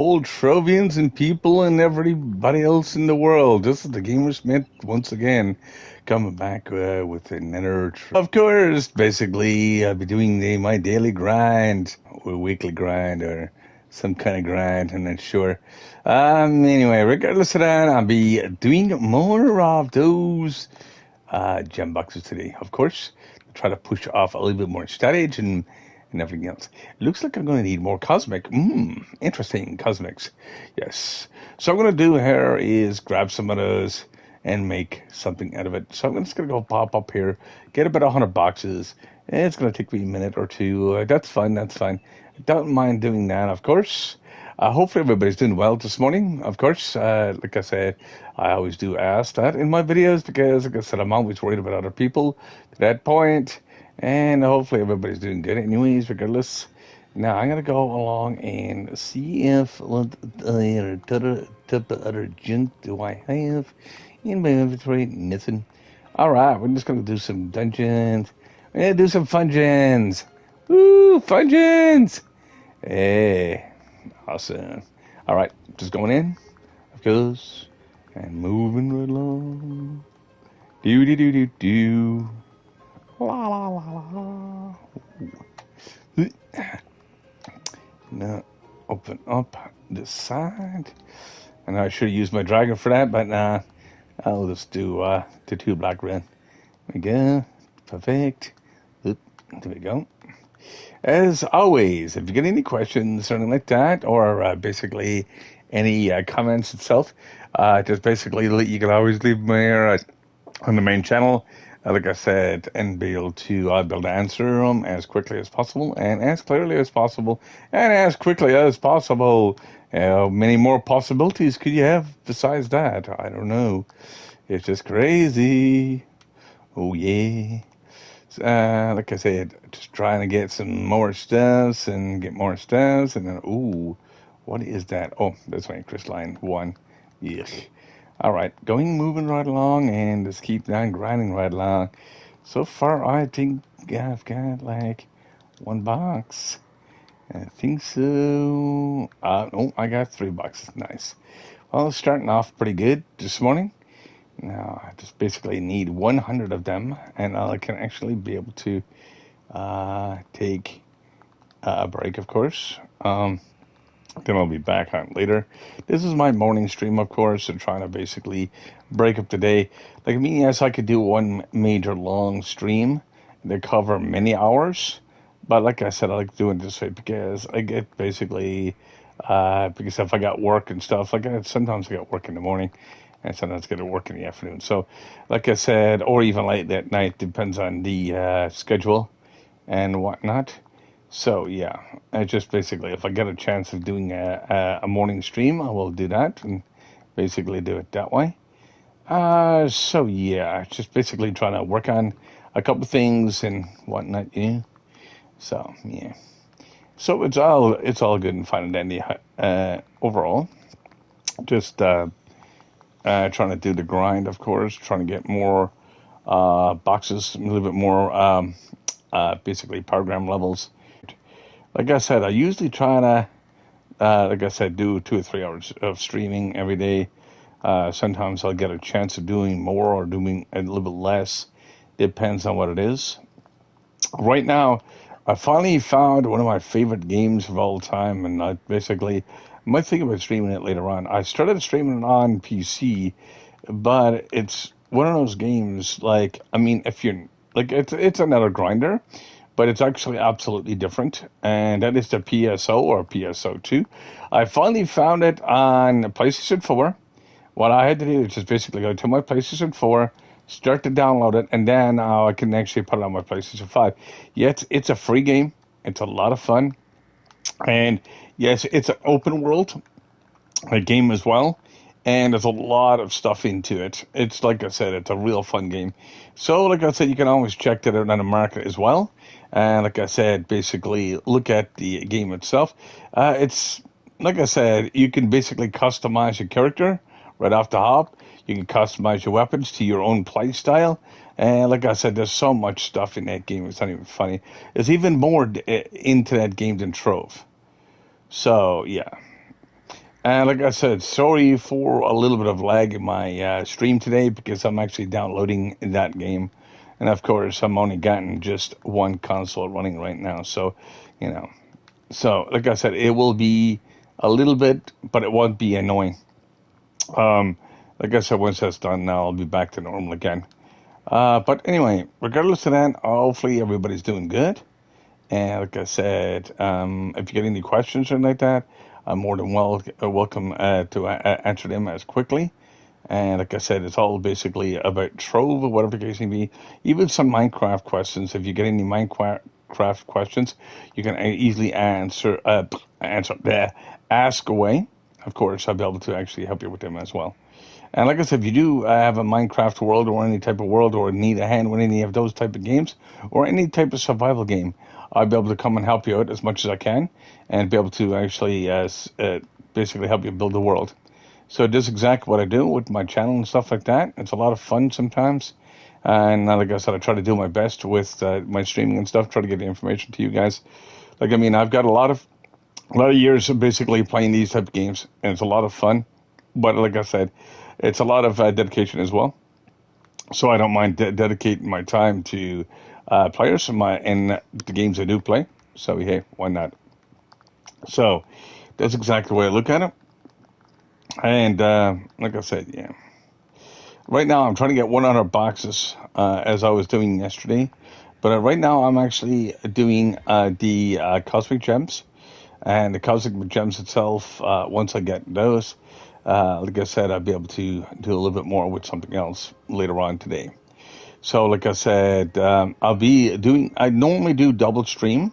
Old Trovians and people and everybody else in the world. This is the Gamer Smith once again, coming back with another. Of course, basically, I'll be doing my daily grind, or weekly grind, or some kind of grind. I'm not sure. Anyway, regardless of that, I'll be doing more of those gem boxes today, of course. Try to push off a little bit more storage and everything else. It looks like I'm going to need more cosmic. Interesting cosmics. Yes. So what I'm going to do here is grab some of those and make something out of it. So I'm just going to go pop up here, get about 100 boxes. It's going to take me a minute or two. That's fine. That's fine. Don't mind doing that, of course. Hopefully everybody's doing well this morning. Of course, like I said, I always do ask that in my videos because, like I said, I'm always worried about other people to that point. And hopefully everybody's doing good anyways, regardless. Now I'm going to go along and see if what other junk do I have in my inventory. Nothing. All right, we're just going to do some dungeons. We're going to do some fungeons. Woo, fungeons. Hey. Awesome. All right, just going in, of course, and moving right along. Do do do do do. La la la la. Now open up this side, and I should use my dragon for that, but I'll just do the two black red. There we go. Perfect. There we go. As always, if you get any questions or anything like that, or basically any comments itself, just basically you can always leave them there on the main channel. Like I said, and be able to answer them as quickly as possible, and as clearly as possible, and as quickly as possible. How many more possibilities could you have besides that? I don't know. It's just crazy. Oh yeah. Like I said, just trying to get some more stuffs and get more stuffs, and then ooh, what is that? Oh, that's my crystalline one. Yuck. All right, moving right along, and just keep on grinding right along. So far, I think I've got like one box. I think so. Oh, I got 3 boxes. Nice. Well, starting off pretty good this morning. Now, I just basically need 100 of them, and I can actually be able to take a break, of course. Then I'll be back on later. This is my morning stream, of course, and trying to basically break up the day. Like, I mean, yes, I could do one major long stream that cover many hours, but like I said, I like doing it this way because I get basically, because if I got work and stuff, sometimes I got work in the morning, and sometimes I get to work in the afternoon. So, like I said, or even late at night, depends on the schedule and whatnot. So yeah, I just basically, if I get a chance of doing a morning stream, I will do that and basically do it that way. So yeah, just basically trying to work on a couple things and whatnot. Yeah. So yeah. So it's all good and fine and dandy. Overall, just trying to do the grind, of course, trying to get more boxes, a little bit more basically program levels. Like I said, I usually try to, like I said, do 2 or 3 hours of streaming every day. Sometimes I'll get a chance of doing more or doing a little bit less. Depends on what it is. Right now, I finally found one of my favorite games of all time, and I basically might think about streaming it later on. I started streaming it on PC, but it's one of those games. Like, I mean, if you're like, it's another grinder, but it's actually absolutely different, and that is the PSO or PSO2. I finally found it on PlayStation 4. What I had to do is just basically go to my PlayStation 4, start to download it, and then I can actually put it on my PlayStation 5. Yeah, it's a free game. It's a lot of fun, and yes, it's an open world a game as well. And there's a lot of stuff into it. It's like I said, it's a real fun game. So, like I said, you can always check that out on the market as well. And like I said, basically look at the game itself. It's like I said, you can basically customize your character right off the hop. You can customize your weapons to your own play style. And like I said, there's so much stuff in that game. It's not even funny. There's even more into that game than Trove. So yeah. And like I said, sorry for a little bit of lag in my stream today because I'm actually downloading that game. And of course, I'm only gotten just one console running right now. So, you know, so like I said, it will be a little bit, but it won't be annoying. Um, like I said, once that's done, now I'll be back to normal again. But anyway, regardless of that, hopefully everybody's doing good. And like I said, if you get any questions or anything like that, I'm more than welcome to answer them as quickly. And like I said, it's all basically about Trove or whatever the case may be. Even some Minecraft questions. If you get any Minecraft questions, you can easily ask away. Of course, I'll be able to actually help you with them as well. And like I said, if you do have a Minecraft world or any type of world or need a hand with any of those type of games or any type of survival game, I'll be able to come and help you out as much as I can and be able to actually basically help you build the world. So it does exactly what I do with my channel and stuff like that. It's a lot of fun sometimes. And like I said, I try to do my best with my streaming and stuff, try to get the information to you guys. Like, I mean, I've got a lot of years of basically playing these type of games, and it's a lot of fun. But like I said, it's a lot of dedication as well. So I don't mind dedicating my time to players in the games I do play. So hey, why not? So that's exactly the way I look at it. And like I said, yeah. Right now, I'm trying to get 100 boxes as I was doing yesterday. But right now, I'm actually doing the cosmic gems. And the cosmic gems itself, once I get those, like I said, I'll be able to do a little bit more with something else later on today. So, like I said, I normally do double stream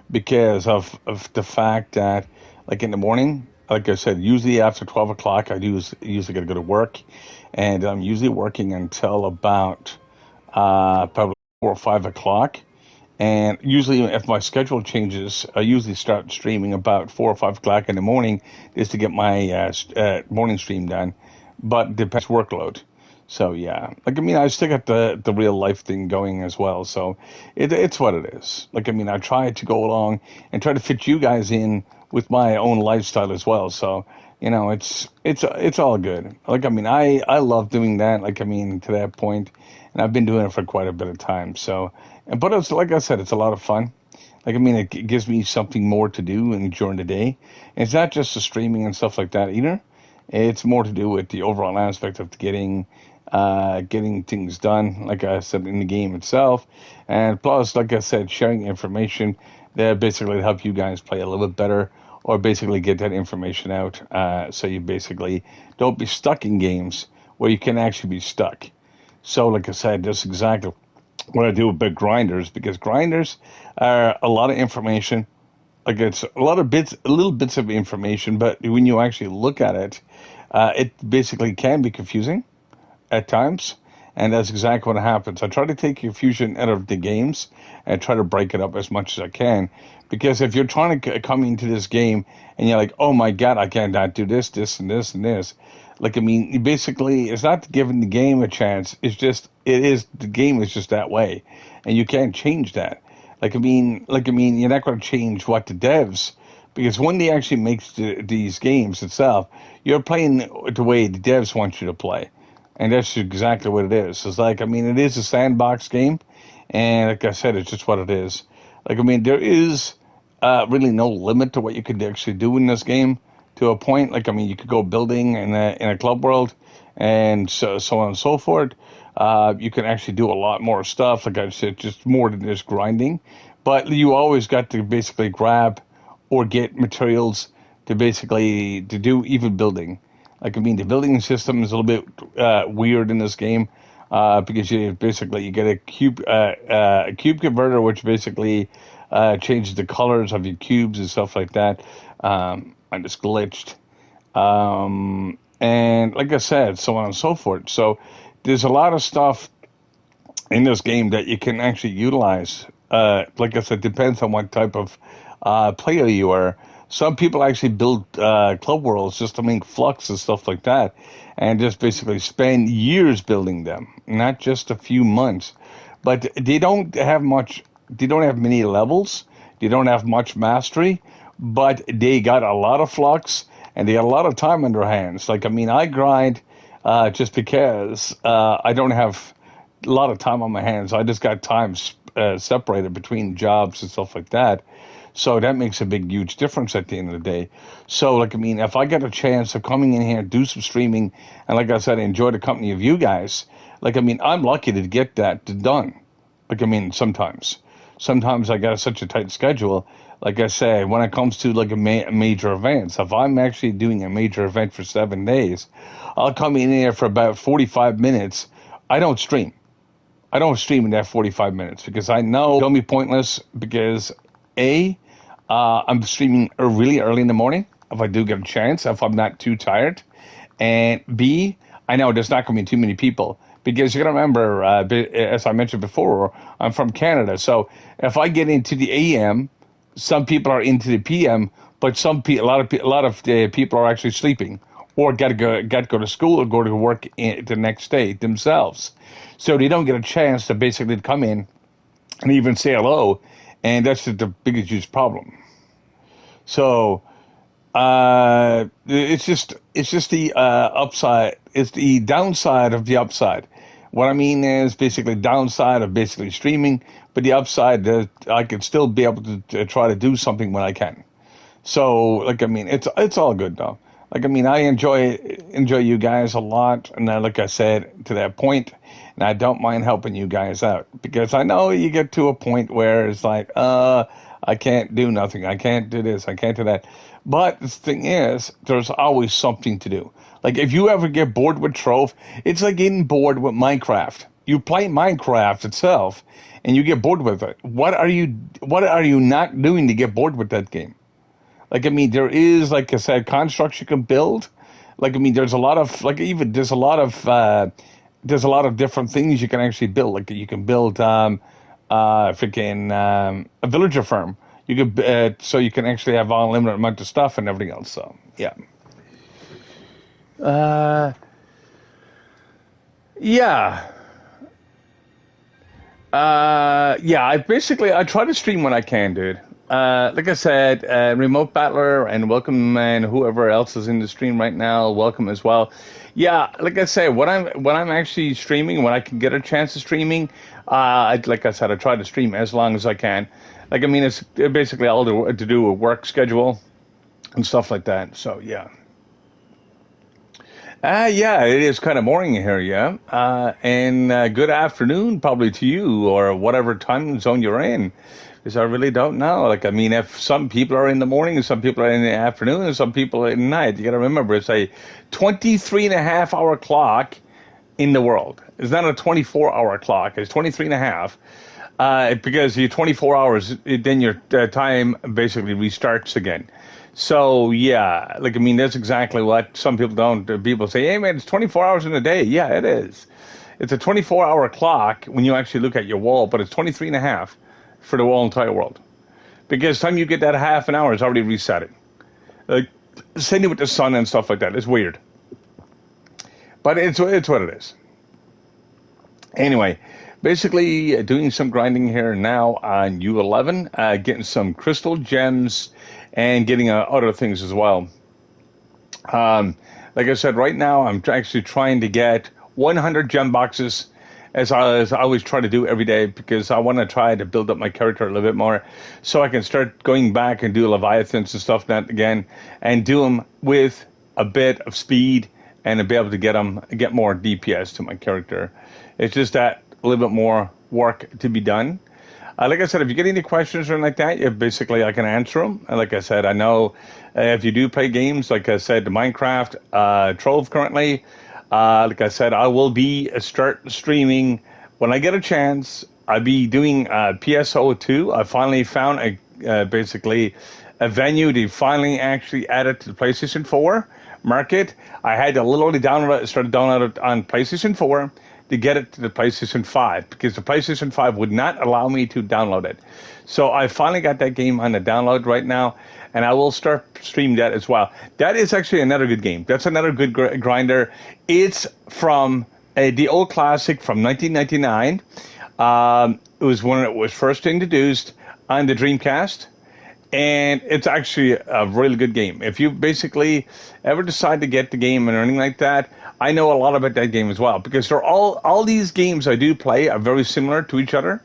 because of the fact that, like in the morning, like I said, usually after 12 o'clock, usually got to go to work. And I'm usually working until about probably 4 or 5 o'clock. And usually, if my schedule changes, I usually start streaming about 4 or 5 o'clock in the morning just to get my morning stream done. But depends workload. So yeah, like I mean, I still got the real life thing going as well. So it's what it is. Like I mean, I try to go along and try to fit you guys in with my own lifestyle as well. So it's all good. Like I mean, I love doing that. Like I mean, to that point, and I've been doing it for quite a bit of time. So, but it's like I said, it's a lot of fun. Like I mean, it gives me something more to do during the day. And it's not just the streaming and stuff like that either. It's more to do with the overall aspect of getting things done, like I said, in the game itself. And plus, like I said, sharing information that basically help you guys play a little bit better or basically get that information out so you basically don't be stuck in games where you can actually be stuck. So, like I said, that's exactly what I do with big grinders because grinders are a lot of information. Like it's a lot of bits, little bits of information, but when you actually look at it, it basically can be confusing at times, and that's exactly what happens. I try to take confusion out of the games and try to break it up as much as I can. Because if you're trying to come into this game and you're like, oh my God, I cannot do this, this, and this, and this. Like, I mean, basically, it's not giving the game a chance. The game is just that way. And you can't change that. Like, I mean, you're not going to change what the devs, because when they actually make these games itself, you're playing the way the devs want you to play. And that's exactly what it is. It's like, I mean, it is a sandbox game, and like I said, it's just what it is. Like, I mean, there is really no limit to what you could actually do in this game to a point. Like, I mean, you could go building in a club world, and so on and so forth. You can actually do a lot more stuff. Like I said, just more than just grinding. But you always got to basically grab or get materials to do even building. Like I mean, the building system is a little bit weird in this game because you get a cube converter, which basically changes the colors of your cubes and stuff like that. I just glitched, and like I said, so on and so forth. So there's a lot of stuff in this game that you can actually utilize. Like I said, depends on what type of player you are. Some people actually build club worlds just to make flux and stuff like that, and just basically spend years building them, not just a few months. But they don't have much. They don't have many levels. They don't have much mastery, but they got a lot of flux and they got a lot of time on their hands. Like, I mean, I grind just because I don't have a lot of time on my hands. I just got time separated between jobs and stuff like that. So that makes a big, huge difference at the end of the day. So, like, I mean, if I get a chance of coming in here, do some streaming, and like I said, enjoy the company of you guys, like, I mean, I'm lucky to get that done. Like, I mean, sometimes I got such a tight schedule. Like I say, when it comes to like a major events, if I'm actually doing a major event for 7 days, I'll come in here for about 45 minutes. I don't stream. I don't stream in that 45 minutes because I know it's going to be pointless because A, I'm streaming really early in the morning if I do get a chance, if I'm not too tired. And B, I know there's not going to be too many people because you got to remember, as I mentioned before, I'm from Canada. So if I get into the AM, some people are into the PM, but a lot of the people are actually sleeping or got to go to school or go to work the next day themselves. So they don't get a chance to basically come in and even say hello, and that's the biggest huge problem. So it's just the upside. It's the downside of the upside. What I mean is basically downside of basically streaming, but the upside that I could still be able to try to do something when I can. So like I mean, it's all good though. Like I mean, I enjoy you guys a lot, and like I said to that point, and I don't mind helping you guys out because I know you get to a point where it's like, I can't do nothing, I can't do this, I can't do that. But the thing is, there's always something to do. Like if you ever get bored with Trove, it's like getting bored with Minecraft. You play Minecraft itself, and you get bored with it. What are you not doing to get bored with that game? Like, I mean, there is, like I said, constructs you can build. Like, I mean, there's a lot of, like, even, there's a lot of different things you can actually build. Like, you can build, a villager farm. You could, so you can actually have unlimited amount of stuff and everything else. So, yeah. Uh, yeah. Yeah, I try to stream when I can, dude. Like I said, remote battler and welcome, and whoever else is in the stream right now, welcome as well. Yeah, like I say, when I'm actually streaming, when I can get a chance of streaming, like I said, I try to stream as long as I can. Like I mean, it's basically all to do with work schedule and stuff like that. So yeah. Yeah, it is kind of morning here, yeah. And good afternoon, probably to you or whatever time zone you're in, because I really don't know. Like, I mean, if some people are in the morning and some people are in the afternoon and some people are at night, you got to remember it's a 23 and a half hour clock in the world. It's not a 24-hour clock. It's 23 and a half. Because your 24 hours, then your time basically restarts again. So yeah, like I mean, that's exactly what some people don't. People say, "Hey man, it's 24 hours in a day." Yeah, it is. It's a 24-hour clock when you actually look at your wall, but it's 23 and a half for the whole entire world. Because the time you get that half an hour, it's already resetting. Like same thing with the sun and stuff like that. It's weird, but it's what it is. Anyway, basically doing some grinding here now on U11, getting some crystal gems and getting other things as well. Like I said, right now I'm actually trying to get 100 gem boxes as I always try to do every day because I want to try to build up my character a little bit more so I can start going back and do Leviathans and stuff that again and do them with a bit of speed and to be able to get more DPS to my character. It's just that a little bit more work to be done. Like I said, if you get any questions or anything like that, basically I can answer them. And like I said, I know if you do play games, like I said, Minecraft, Trove currently, like I said, I will be start streaming when I get a chance. I'll be doing PSO2. I finally found basically a venue to finally actually add it to the PlayStation 4 market. I had to literally download it on PlayStation 4 to get it to the PlayStation 5 because the PlayStation 5 would not allow me to download it. So I finally got that game on the download right now, and I will start stream that as well. That is actually another good game. That's another good grinder. It's from the old classic from 1999. It was when it was first introduced on the Dreamcast. and it's actually a really good game. If you basically ever decide to get the game and anything like that, I know a lot about that game as well, because they're all these games I do play are very similar to each other.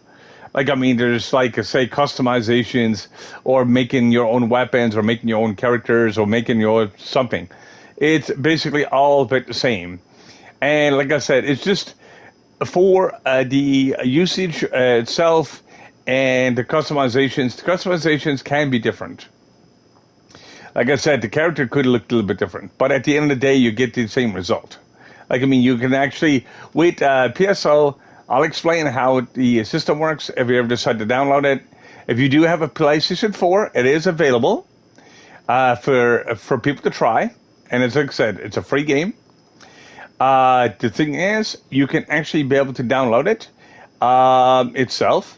Like, I mean, there's like, say, customizations or making your own weapons or making your own characters or making your something. It's basically all about the same. And like I said, it's just for the usage itself and the customizations. The customizations can be different. Like I said, the character could look a little bit different, but at the end of the day, you get the same result. Like, I mean, you can actually, with PSO, I'll explain how the system works if you ever decide to download it. If you do have a PlayStation 4, it is available for people to try. And as I said, it's a free game. The thing is, you can actually be able to download it itself.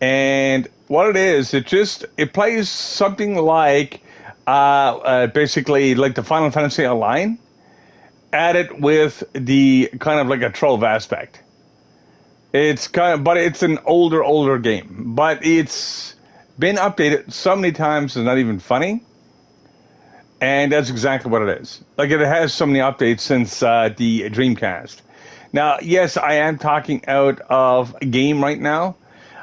And what it is, it plays something like basically like the Final Fantasy Online, added with the kind of like a trove aspect. It's but it's an older game, but it's been updated so many times it's not even funny. And that's exactly what it is. Like, it has so many updates since the Dreamcast. Now, yes, I am talking out of a game right now,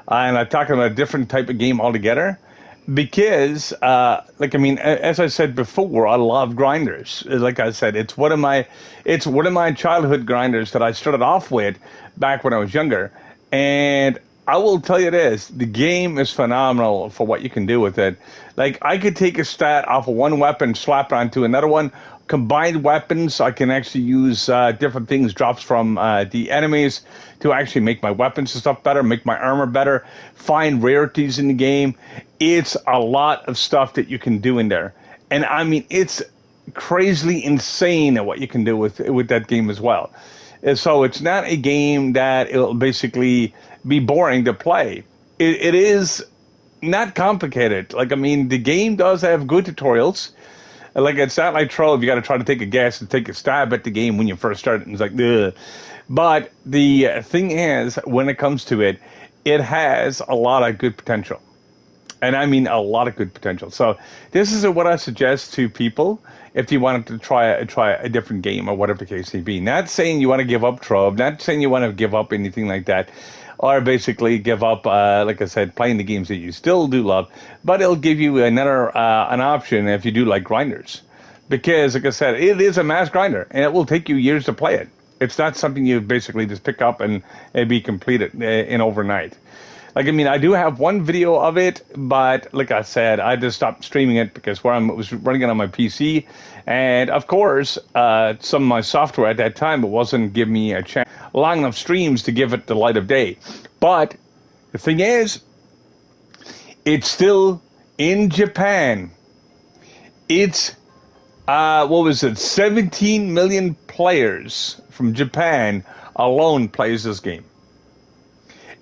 and I'm talking about a different type of game altogether. Because, like, I mean, as I said before, I love grinders. Like I said, it's one of my childhood grinders that I started off with back when I was younger. And I will tell you this, the game is phenomenal for what you can do with it. Like, I could take a stat off of one weapon, slap it onto another one. Combined weapons, I can actually use different things, drops from the enemies, to actually make my weapons and stuff better, make my armor better, find rarities in the game. It's a lot of stuff that you can do in there. And I mean, it's crazily insane at what you can do with that game as well. And so it's not a game that it'll basically be boring to play. It is not complicated. Like, I mean, the game does have good tutorials. Like, it's not like Trove, you got to try to take a guess and take a stab at the game when you first start it, and it's like, ugh. But the thing is, when it comes to it, it has a lot of good potential. And I mean a lot of good potential. So this is what I suggest to people if you wanted to try a different game or whatever the case may be. Not saying you want to give up Trove, not saying you want to give up anything like that, or basically give up, like I said, playing the games that you still do love. But it'll give you another an option if you do like grinders. Because, like I said, it is a mass grinder, and it will take you years to play it. It's not something you basically just pick up and be completed in overnight. Like, I mean, I do have one video of it, but like I said, I just stopped streaming it because I was running it on my PC. And of course, some of my software at that time, it wasn't giving me a chance, long enough streams to give it the light of day. But the thing is, it's still in Japan. It's, 17 million players from Japan alone plays this game.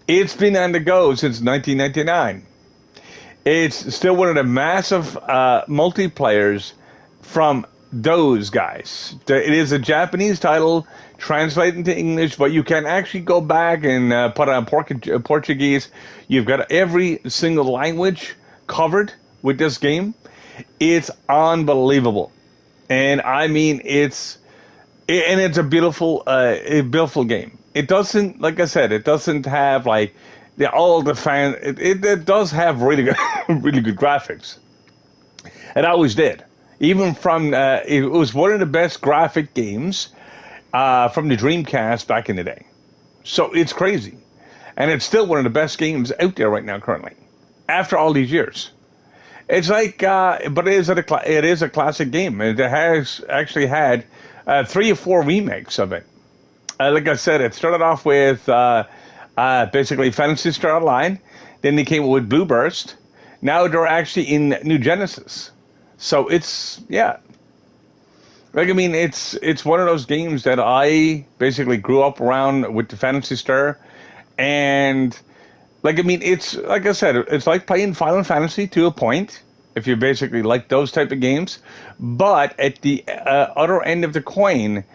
It's been on the go since 1999. It's still one of the massive multiplayers from those guys. It is a Japanese title translated into English, but you can actually go back and put on Portuguese. You've got every single language covered with this game. It's unbelievable. And I mean, it's a beautiful game. It doesn't, like I said, it doesn't have like all the fan. It does have really good, really good graphics. It always did. Even from it was one of the best graphic games from the Dreamcast back in the day. So it's crazy, and it's still one of the best games out there right now currently, after all these years. It's like, but it is a classic game. It has actually had 3 or 4 remakes of it. Like I said, it started off with basically Phantasy Star Online. Then they came with Blue Burst. Now they're actually in New Genesis. So it's, yeah. Like, I mean, it's one of those games that I basically grew up around with the Phantasy Star. And, like, I mean, it's, like I said, it's like playing Final Fantasy to a point, if you basically like those type of games. But at the other end of the coin,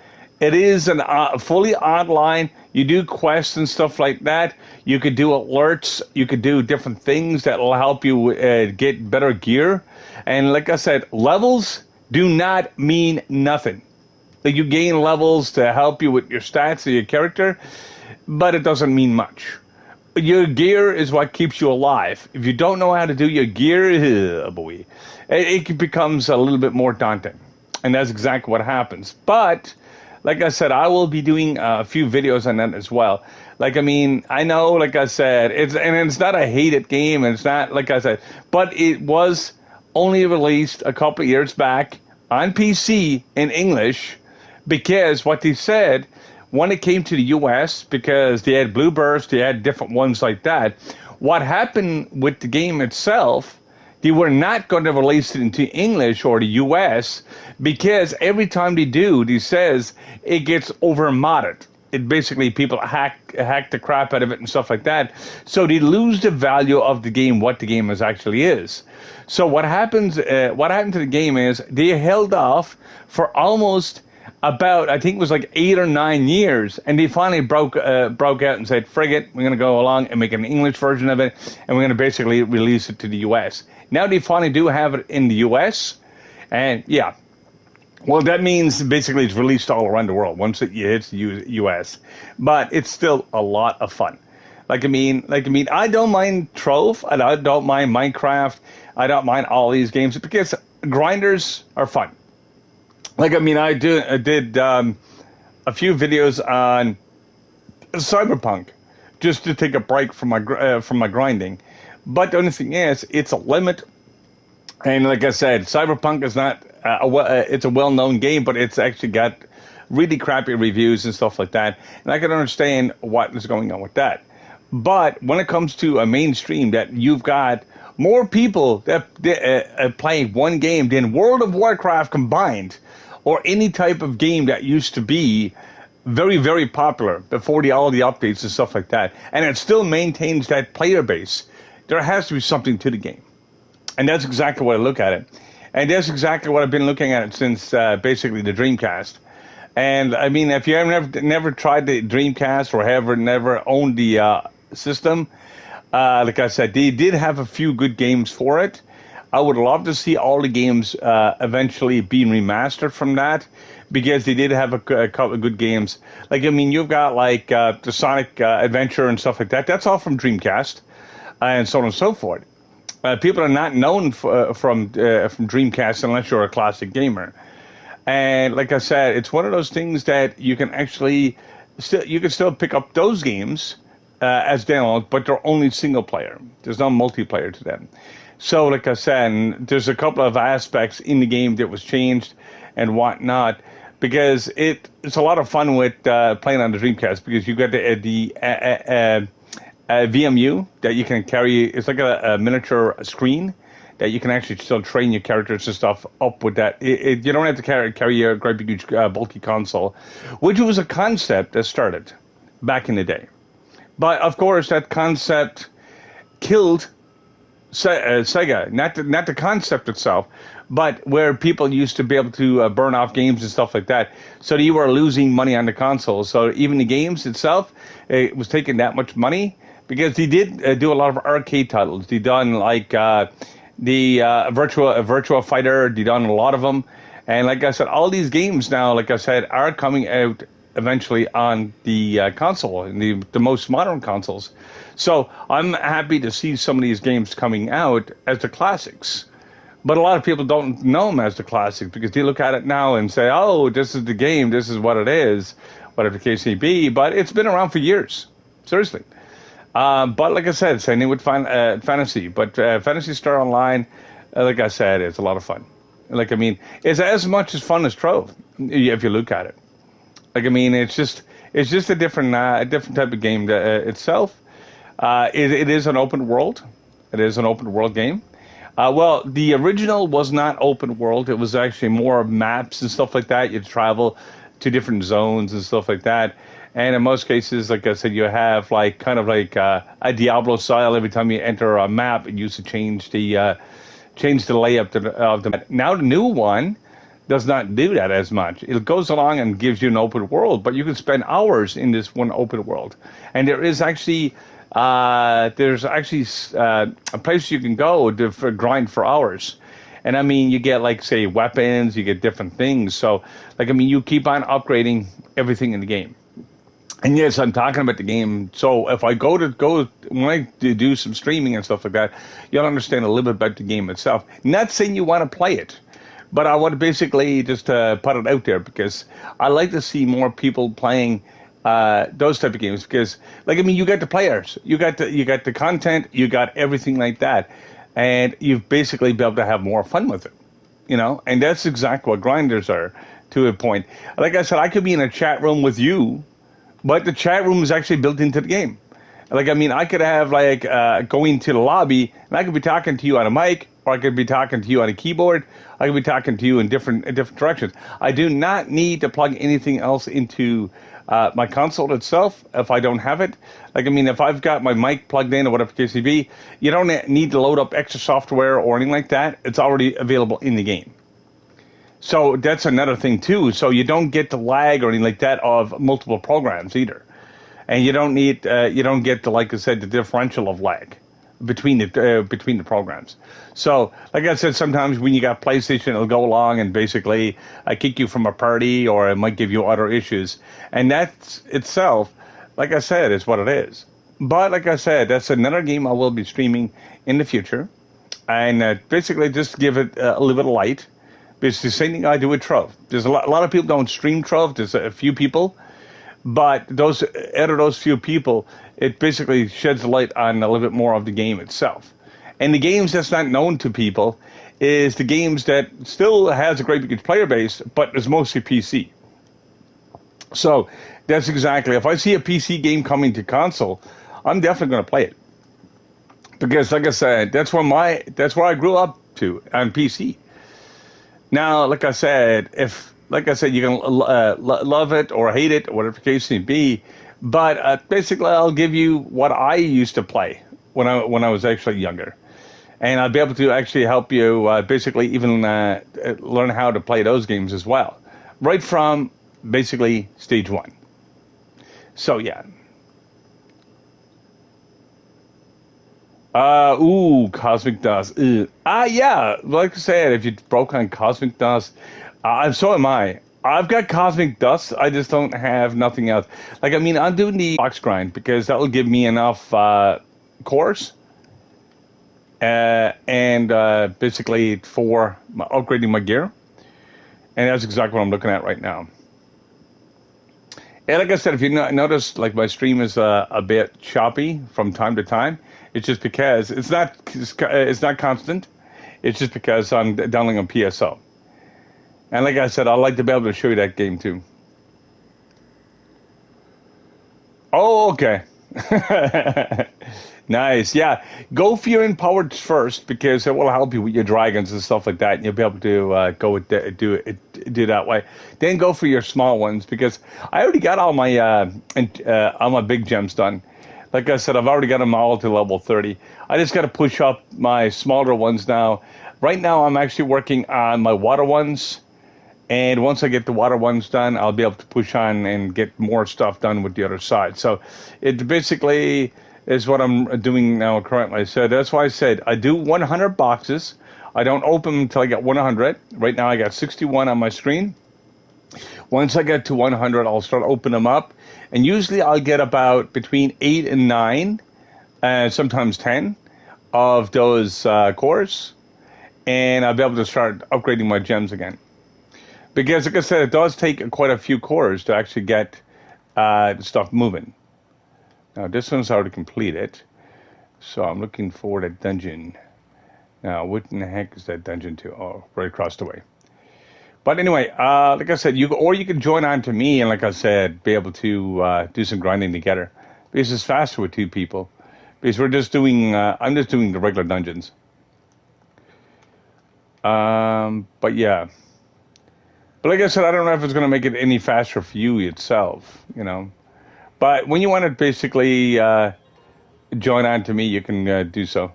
It is an fully online. You do quests and stuff like that. You could do alerts. You could do different things that will help you get better gear. And like I said, levels do not mean nothing. Like you gain levels to help you with your stats of your character, but it doesn't mean much. Your gear is what keeps you alive. If you don't know how to do your gear, oh boy, it becomes a little bit more daunting. And that's exactly what happens. But like I said, I will be doing a few videos on that as well. Like, I mean, I know, like I said, it's not a hated game, and it's not, like I said, but it was only released a couple of years back on PC in English, because what they said when it came to the US, because they had Blue Burst, they had different ones like that. What happened with the game itself, they were not going to release it into English or the US, because every time they do, they says it gets over modded. It basically, people hack the crap out of it and stuff like that. So they lose the value of the game, what the game actually is. So what happened to the game is they held off for almost about, I think it was like 8 or 9 years, and they finally broke out and said, frig it, we're going to go along and make an English version of it, and we're going to basically release it to the US. Now they finally do have it in the US, and yeah, well, that means basically it's released all around the world once it hits the US, but it's still a lot of fun. Like I mean, I don't mind Trove, and I don't mind Minecraft, I don't mind all these games, because grinders are fun. Like, I mean, I did a few videos on Cyberpunk just to take a break from my grinding. But the only thing is, it's a limit. And like I said, Cyberpunk is not it's a well-known game, but it's actually got really crappy reviews and stuff like that. And I can understand what is going on with that. But when it comes to a mainstream, that you've got more people that play one game than World of Warcraft combined, or any type of game that used to be very, very popular before all the updates and stuff like that, and it still maintains that player base, there has to be something to the game. And that's exactly what I look at it. And that's exactly what I've been looking at it since basically the Dreamcast. And I mean, if you have never tried the Dreamcast or have never owned the system, like I said, they did have a few good games for it. I would love to see all the games eventually being remastered from that, because they did have a couple of good games. Like, I mean, you've got like the Sonic Adventure and stuff like that. That's all from Dreamcast, and so on and so forth. People are not known from Dreamcast unless you're a classic gamer. And like I said, it's one of those things that you can actually still pick up those games as downloads, but they're only single player. There's no multiplayer to them. So like I said, there's a couple of aspects in the game that was changed and whatnot, because it's a lot of fun with playing on the Dreamcast, because you got the VMU that you can carry. It's like a miniature screen that you can actually still train your characters and stuff up with that. You don't have to carry a great big huge bulky console, which was a concept that started back in the day. But of course, that concept killed Sega, not the concept itself, but where people used to be able to burn off games and stuff like that. So you were losing money on the console. So even the games itself, it was taking that much money, because they did do a lot of arcade titles. They done like the Virtua Fighter. They done a lot of them. And like I said, all these games now, like I said, are coming out eventually on the console, and the most modern consoles. So I'm happy to see some of these games coming out as the classics. But a lot of people don't know them as the classics, because they look at it now and say, oh, this is the game, this is what it is, whatever the case may be. But it's been around for years, seriously. But like I said, same thing with Fantasy. But Fantasy Star Online, like I said, it's a lot of fun. Like, I mean, it's as much as fun as Trove, if you look at it. Like, I mean, it's just a different type of game itself. It is an open world. It is an open world game. Well, the original was not open world. It was actually more maps and stuff like that. You travel to different zones and stuff like that. And in most cases, like I said, you have like kind of like a Diablo style. Every time you enter a map, it used to change the layout of the map. Now the new one, does not do that as much. It goes along and gives you an open world, but you can spend hours in this one open world. And there's actually a place you can go for grind for hours. And I mean, you get like say weapons, you get different things. So like I mean, you keep on upgrading everything in the game. And yes, I'm talking about the game. So if I when I do some streaming and stuff like that, you'll understand a little bit about the game itself. Not saying you want to play it, but I want to basically just put it out there because I like to see more people playing those type of games. Because, like I mean, you got the players, you got the content, you got everything like that, and you've basically be able to have more fun with it. And that's exactly what grinders are to a point. Like I said, I could be in a chat room with you. But the chat room is actually built into the game. Like, I mean, I could have, go into the lobby, and I could be talking to you on a mic, or I could be talking to you on a keyboard. I could be talking to you in different directions. I do not need to plug anything else into my console itself if I don't have it. Like, I mean, if I've got my mic plugged in or whatever the case may be, you don't need to load up extra software or anything like that. It's already available in the game. So that's another thing too. So you don't get the lag or anything like that of multiple programs either, and you don't get the, like I said, the differential of lag between the programs. So like I said, sometimes when you got PlayStation, it'll go along and basically kick you from a party, or it might give you other issues, and that's itself, like I said, is what it is. But like I said, that's another game I will be streaming in the future, and basically just give it a little bit of light. It's the same thing I do with Trove. There's a lot of people don't stream Trove. There's a few people, but out of those few people, it basically sheds a light on a little bit more of the game itself. And the games that's not known to people is the games that still has a great big player base, but is mostly PC. So that's exactly, if I see a PC game coming to console, I'm definitely going to play it. Because like I said, that's where I grew up to on PC. Now, like I said, you can love it or hate it, or whatever the case may be, but basically, I'll give you what I used to play when I was actually younger, and I'll be able to actually help you basically even learn how to play those games as well, right from basically stage one. So yeah. Cosmic Dust. Yeah, like I said, if you broke on Cosmic Dust, so am I. I've got Cosmic Dust, I just don't have nothing else. Like, I mean, I'm doing the box grind because that will give me enough cores and basically for upgrading my gear. And that's exactly what I'm looking at right now. And like I said, if you notice, like my stream is a bit choppy from time to time. It's just because it's not constant. It's just because I'm downloading on PSO. And like I said, I'd like to be able to show you that game too. Oh, okay. Nice. Yeah. Go for your empowered first because it will help you with your dragons and stuff like that. And you'll be able to go with do that way. Then go for your small ones because I already got all my big gems done. Like I said, I've already got them all to level 30. I just got to push up my smaller ones now. Right now, I'm actually working on my water ones. And once I get the water ones done, I'll be able to push on and get more stuff done with the other side. So it basically is what I'm doing now currently. So that's why I said I do 100 boxes. I don't open them until I get 100. Right now, I got 61 on my screen. Once I get to 100, I'll start opening them up. And usually I'll get about between 8 and 9, sometimes 10, of those cores. And I'll be able to start upgrading my gems again. Because, like I said, it does take quite a few cores to actually get the stuff moving. Now, this one's already completed. So I'm looking for that dungeon. Now, what in the heck is that dungeon to? Oh, right across the way. But anyway, like I said, you can join on to me and, like I said, be able to do some grinding together. Because it's faster with two people. Because I'm just doing the regular dungeons. But yeah. But like I said, I don't know if it's going to make it any faster for you itself, But when you want to basically join on to me, you can do so.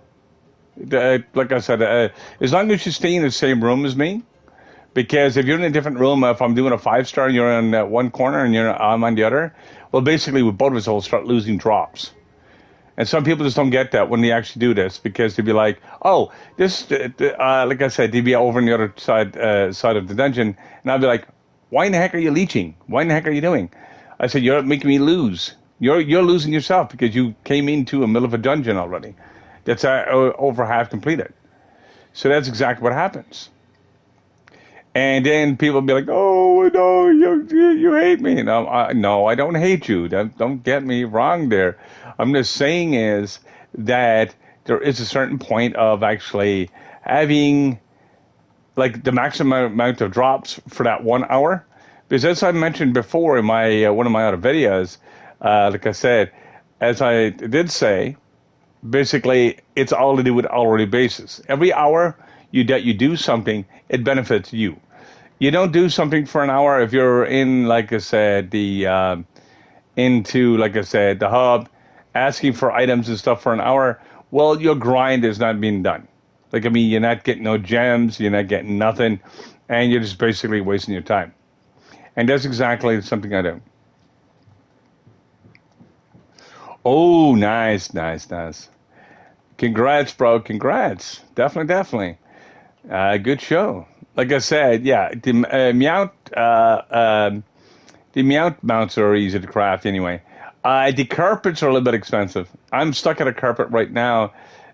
Like I said, as long as you stay in the same room as me, Because if you're in a different room, if I'm doing a 5-star and you're in one corner and I'm on the other, well, basically, we both of us will start losing drops. And some people just don't get that when they actually do this, because they'd be like, "Oh, this," like I said, they'd be over on the other side of the dungeon, and I'd be like, "Why in the heck are you leeching? Why in the heck are you doing?" I said, "You're making me lose. You're losing yourself because you came into a middle of a dungeon already. That's over half completed." So that's exactly what happens. And then people be like, "Oh no, you hate me." No, I don't hate you. Don't get me wrong there. I'm just saying is that there is a certain point of actually having like the maximum amount of drops for that 1 hour. Because as I mentioned before in my one of my other videos, like I said, as I did say, basically it's all to do with hourly basis. Every hour you do something, it benefits you. You don't do something for an hour if you're in, like I said, the hub, asking for items and stuff for an hour. Well, your grind is not being done. Like, I mean, you're not getting no gems, you're not getting nothing, and you're just basically wasting your time. And that's exactly something I do. Oh, nice. Congrats, bro. Congrats. Definitely. Good show. Like I said, yeah, the mounts are easy to craft anyway. The carpets are a little bit expensive. I'm stuck at a carpet right now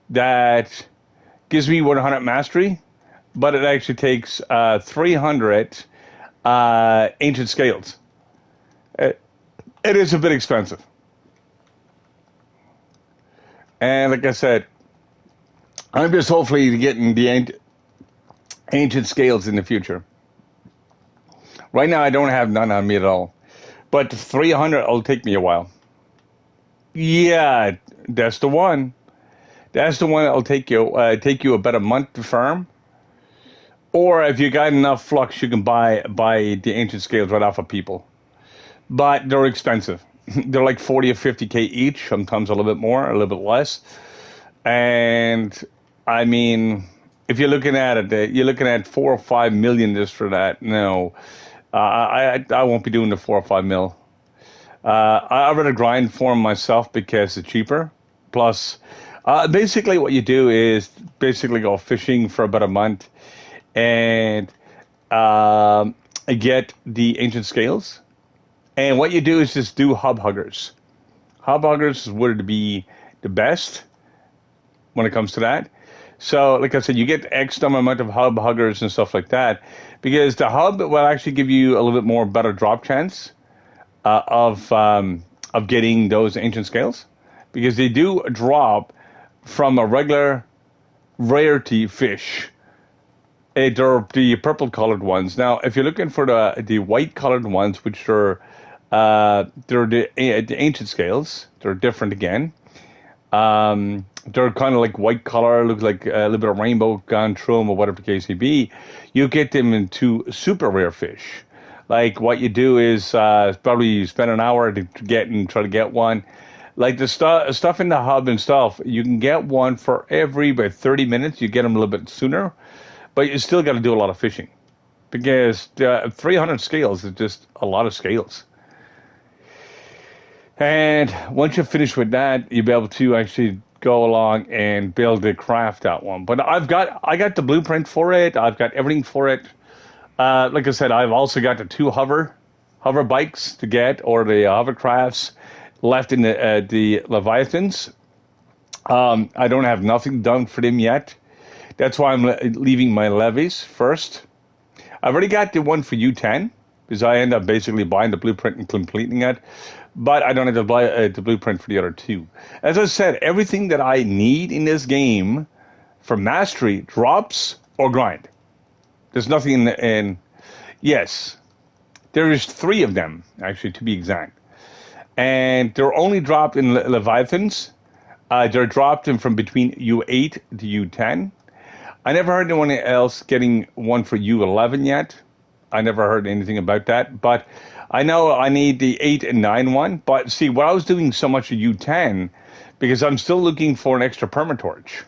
that gives me 100 mastery, but it actually takes 300 ancient scales. It is a bit expensive. And like I said, I'm just hopefully getting the ancient scales in the future. Right now, I don't have none on me at all. But 300 will take me a while. Yeah, that's the one. That's the one that'll take you about a month to farm. Or if you got enough flux, you can buy the ancient scales right off of people. But they're expensive. They're like 40 or 50K each, sometimes a little bit more, a little bit less. And I mean, if you're looking at it, you're looking at 4 or 5 million just for that. No, I won't be doing the 4 or 5 mil. I'd rather grind for them myself because it's cheaper. Plus, basically what you do is basically go fishing for about a month and get the ancient scales. And what you do is just do hub huggers. Hub huggers would be the best when it comes to that. So, like I said, you get X number amount of hub huggers and stuff like that, because the hub will actually give you a little bit more better drop chance of getting those ancient scales, because they do drop from a regular rarity fish. They're the purple colored ones. Now, if you're looking for the white colored ones, which are they're the ancient scales, they're different again. They're kind of like white color, looks like a little bit of rainbow gone through them or whatever the case may be. You get them into super rare fish. Like what you do is probably you spend an hour to try to get one. Like the stuff in the hub and stuff, you can get one for every about 30 minutes. You get them a little bit sooner, but you still got to do a lot of fishing, because 300 scales is just a lot of scales. And once you're finished with that, you'll be able to actually go along and build the craft that one. But I got the blueprint for it. I've got everything for it. Like I said, I've also got the 2 hover bikes to get, or the hovercrafts left in the Leviathans. I don't have nothing done for them yet. That's why I'm leaving my levies first. I've already got the one for U10, because I end up basically buying the blueprint and completing it. But I don't have to buy the blueprint for the other 2. As I said, everything that I need in this game for mastery drops or grind. There's nothing in yes, there is 3 of them, actually, to be exact. And they're only dropped in Leviathans. They're dropped in from between U8 to U10. I never heard anyone else getting one for U11 yet. I never heard anything about that. But I know I need the 8 and 9 one. But see, what I was doing so much of U10, because I'm still looking for an extra permatorch.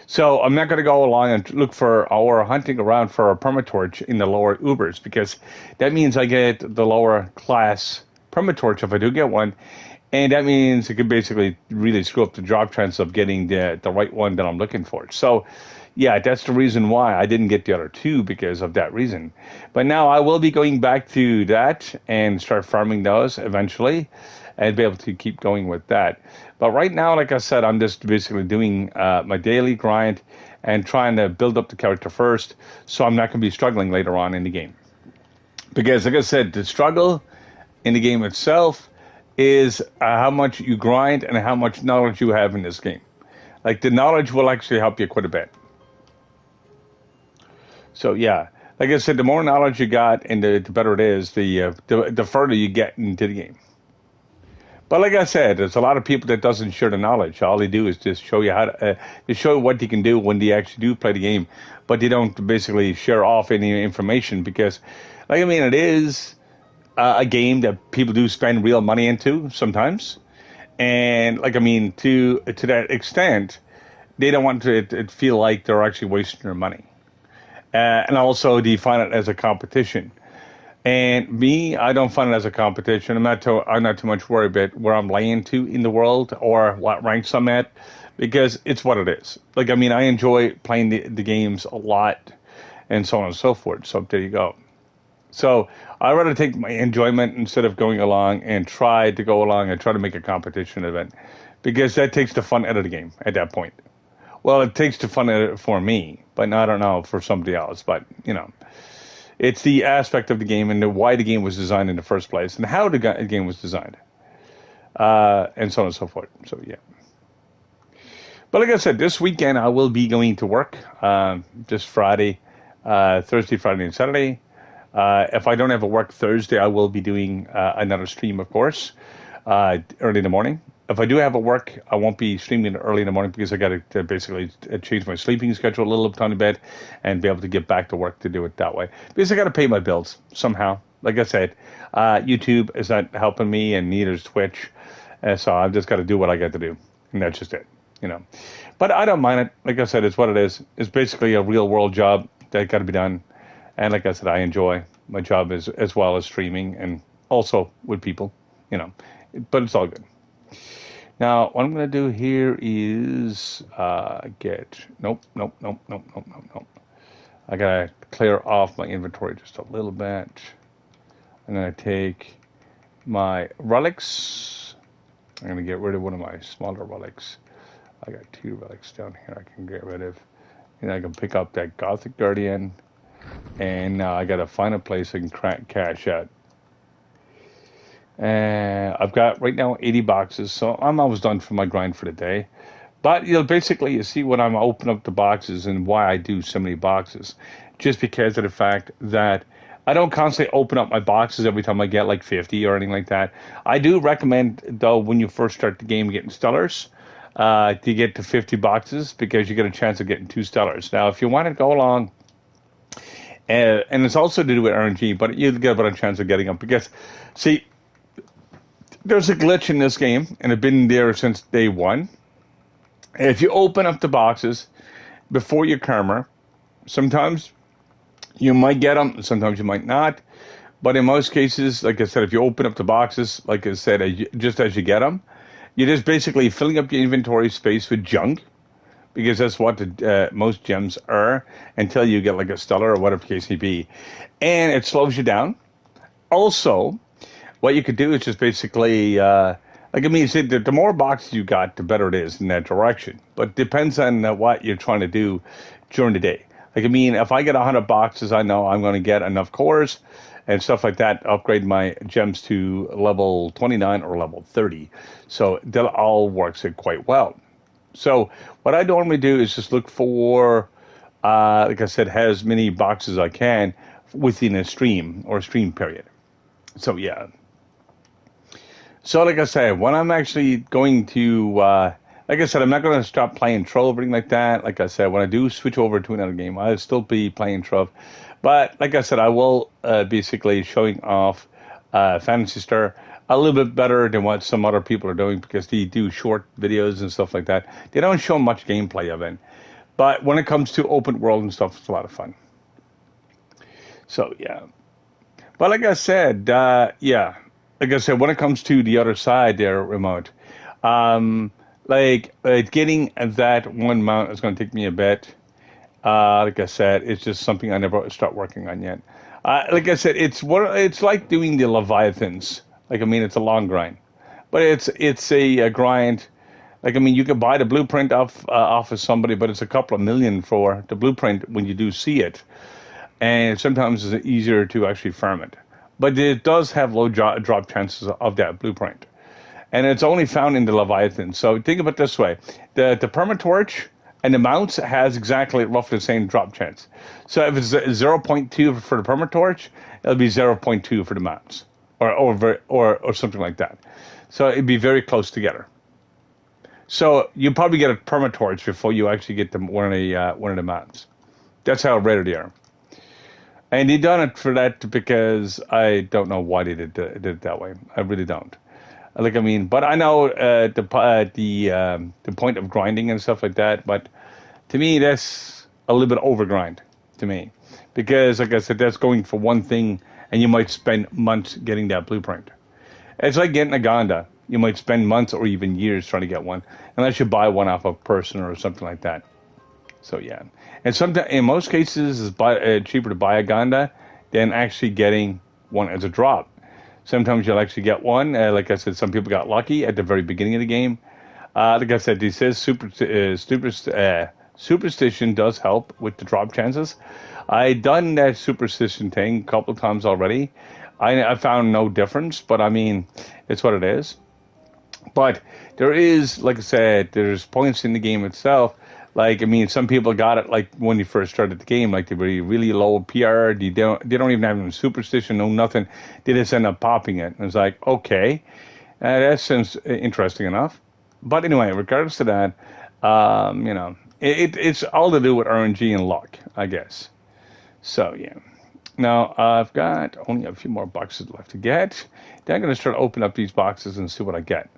So I'm not going to go along and look for or hunting around for a permatorch in the lower Ubers, because that means I get the lower class permatorch if I do get one. And that means it could basically really screw up the drop chance of getting the right one that I'm looking for. So, yeah, that's the reason why I didn't get the other two, because of that reason. But now I will be going back to that and start farming those eventually and be able to keep going with that. But right now, like I said, I'm just basically doing my daily grind and trying to build up the character first, so I'm not going to be struggling later on in the game. Because, like I said, the struggle in the game itself is how much you grind and how much knowledge you have in this game. Like, the knowledge will actually help you quite a bit. So yeah, like I said, the more knowledge you got, and the better it is. The further you get into the game. But like I said, there's a lot of people that doesn't share the knowledge. All they do is just show you how to, they show you what you can do when they actually do play the game, but they don't basically share off any information, because, like, I mean, it is a game that people do spend real money into sometimes, and, like, I mean, to that extent, they don't want to feel like they're actually wasting their money. And also define it as a competition. And me, I don't find it as a competition. I'm not too much worried about where I'm laying to in the world or what ranks I'm at, because it's what it is. Like, I mean, I enjoy playing the games a lot, and so on and so forth. So there you go. So I'd rather take my enjoyment instead of going along and try to make a competition event, because that takes the fun out of the game at that point. Well, it takes the fun out of it for me, but I don't know for somebody else. But, it's the aspect of the game and why the game was designed in the first place and how the game was designed, and so on and so forth. So, yeah. But like I said, this weekend I will be going to work, just Friday, Thursday, Friday, and Saturday. If I don't have a work Thursday, I will be doing another stream, of course, early in the morning. If I do have a work, I won't be streaming early in the morning, because I got to basically change my sleeping schedule a little tiny bit and be able to get back to work to do it that way. Because I got to pay my bills somehow. Like I said, YouTube is not helping me, and neither is Twitch. So I've just got to do what I got to do, and that's just it. But I don't mind it. Like I said, it's what it is. It's basically a real world job that got to be done. And like I said, I enjoy my job as well as streaming and also with people, but it's all good. Now, what I'm going to do here is nope. I got to clear off my inventory just a little bit. I'm going to take my relics. I'm going to get rid of one of my smaller relics. I got 2 relics down here I can get rid of. And I can pick up that Gothic Guardian. And now I got to find a place I can cash out. I've got right now 80 boxes, so I'm almost done for my grind for the day. But basically, you see when I'm open up the boxes and why I do so many boxes, just because of the fact that I don't constantly open up my boxes every time I get like 50 or anything like that. I do recommend, though, when you first start the game getting stellars, to get to 50 boxes, because you get a chance of getting 2 stellars. Now, if you want to go along, and it's also to do with RNG, but you get a better chance of getting them, because, see, there's a glitch in this game, and it's been there since day one. If you open up the boxes before your karma, sometimes you might get them, sometimes you might not. But in most cases, like I said, if you open up the boxes, like I said, just as you get them, you're just basically filling up your inventory space with junk, because that's what most gems are, until you get like a stellar or whatever the case may be. And it slows you down. Also, what you could do is just basically, see, the more boxes you got, the better it is in that direction. But it depends on what you're trying to do during the day. If I get 100 boxes, I know I'm going to get enough cores and stuff like that, upgrade my gems to level 29 or level 30. So that all works quite well. So what I normally do is just look for, like I said, as many boxes as I can within a stream or stream period. So, yeah. So, like I said, when I'm actually going to, like I said, I'm not going to stop playing Trove or anything like that. Like I said, when I do switch over to another game, I'll still be playing Trove. But, like I said, I will basically showing off Phantasy Star. a little bit better than what some other people are doing because they do short videos and stuff like that. They don't show much gameplay of it. But when it comes to open world and stuff, it's a lot of fun. So yeah. But like I said, yeah. Like I said, when it comes to the other side there, remote, um, getting that one mount is going to take me a bit. Like I said, it's just something I never start working on yet. Like I said, it's like doing the Leviathans. Like I mean, it's a long grind, but it's a grind. Like I mean, you can buy the blueprint off of somebody, but it's a couple of million for the blueprint when you do see it, and sometimes it's easier to actually farm it. But it does have low drop chances of that blueprint, and it's only found in the Leviathan. So think of it this way: the permatorch and the mounts has exactly roughly the same drop chance. So if it's 0.2 for the permatorch, it'll be 0.2 for the mounts, or something like that. So it'd be very close together. So you probably get a permatorch before you actually get one of the mounts. That's how rare they are. And they done it for that because I don't know why they did it that way. I really don't. Like I mean, but I know the point of grinding and stuff like that. But to me, that's a little bit overgrind to me, because like I said, that's going for one thing, and you might spend months getting that blueprint. It's like getting a Ganda. You might spend months or even years trying to get one, unless you buy one off a person or something like that. So yeah, and sometimes in most cases, it's cheaper to buy a Ganda than actually getting one as a drop. Sometimes you'll actually get one. Like I said, some people got lucky at the very beginning of the game. Like I said, he says superstition does help with the drop chances. I done that superstition thing a couple of times already. I found no difference, but I mean, it's what it is. But there is, like I said, there's points in the game itself. Like I mean, some people got it like when you first started the game, like they were really low PR. They don't even have any superstition, no nothing. They just end up popping it, and it's like okay, that sounds interesting enough. But anyway, regardless of that, it's all to do with RNG and luck, I guess. So yeah. Now I've got only a few more boxes left to get. Then I'm going to start opening up these boxes and see what I get.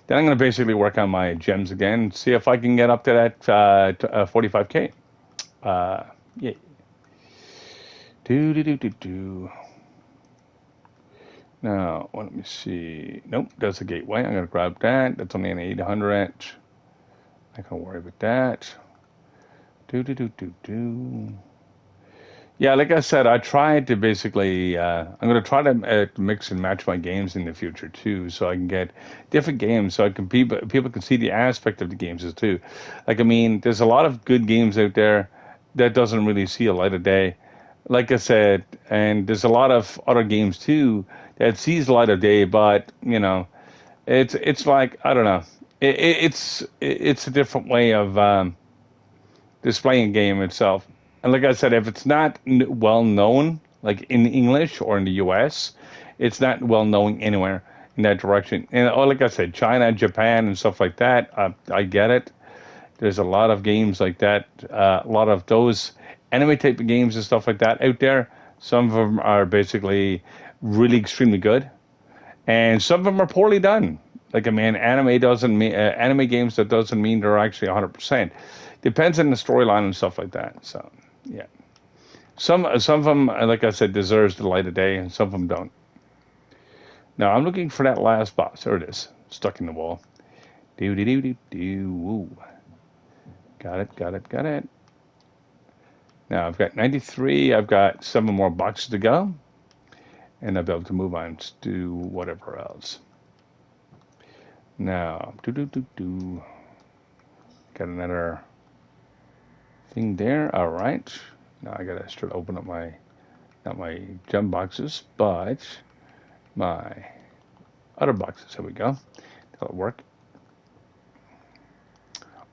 Then I'm going to basically work on my gems again and see if I can get up to that 45K. Yeah. Do. Now, let me see. Nope, that's a gateway. I'm going to grab that. That's only an 800. I can't worry about that. Do. Yeah, like I said, I tried to basically. I'm going to try to mix and match my games in the future too, so I can get different games, so I can people can see the aspect of the games as too. Like I mean, there's a lot of good games out there that doesn't really see a light of day. Like I said, and there's a lot of other games too that sees the light of day, but it's like I don't know. It's a different way of displaying a game itself. And like I said, if it's not well known, like in English or in the U.S., it's not well known anywhere in that direction. And like I said, China, Japan, and stuff like that, I get it. There's a lot of games like that, a lot of those anime type of games and stuff like that out there. Some of them are basically really extremely good, and some of them are poorly done. Like I mean, anime doesn't mean anime games. That doesn't mean they're actually 100%. Depends on the storyline and stuff like that. So yeah, some of them, like I said, deserves the light of day, and some of them don't. Now I'm looking for that last box. There it is, stuck in the wall. Do. Woo. Got it. Now I've got 93. I've got 7 more boxes to go, and I'll be able to move on to whatever else. Now, got another thing there. All right. Now I gotta start opening up not my gem boxes, but my other boxes. Here we go. That'll work.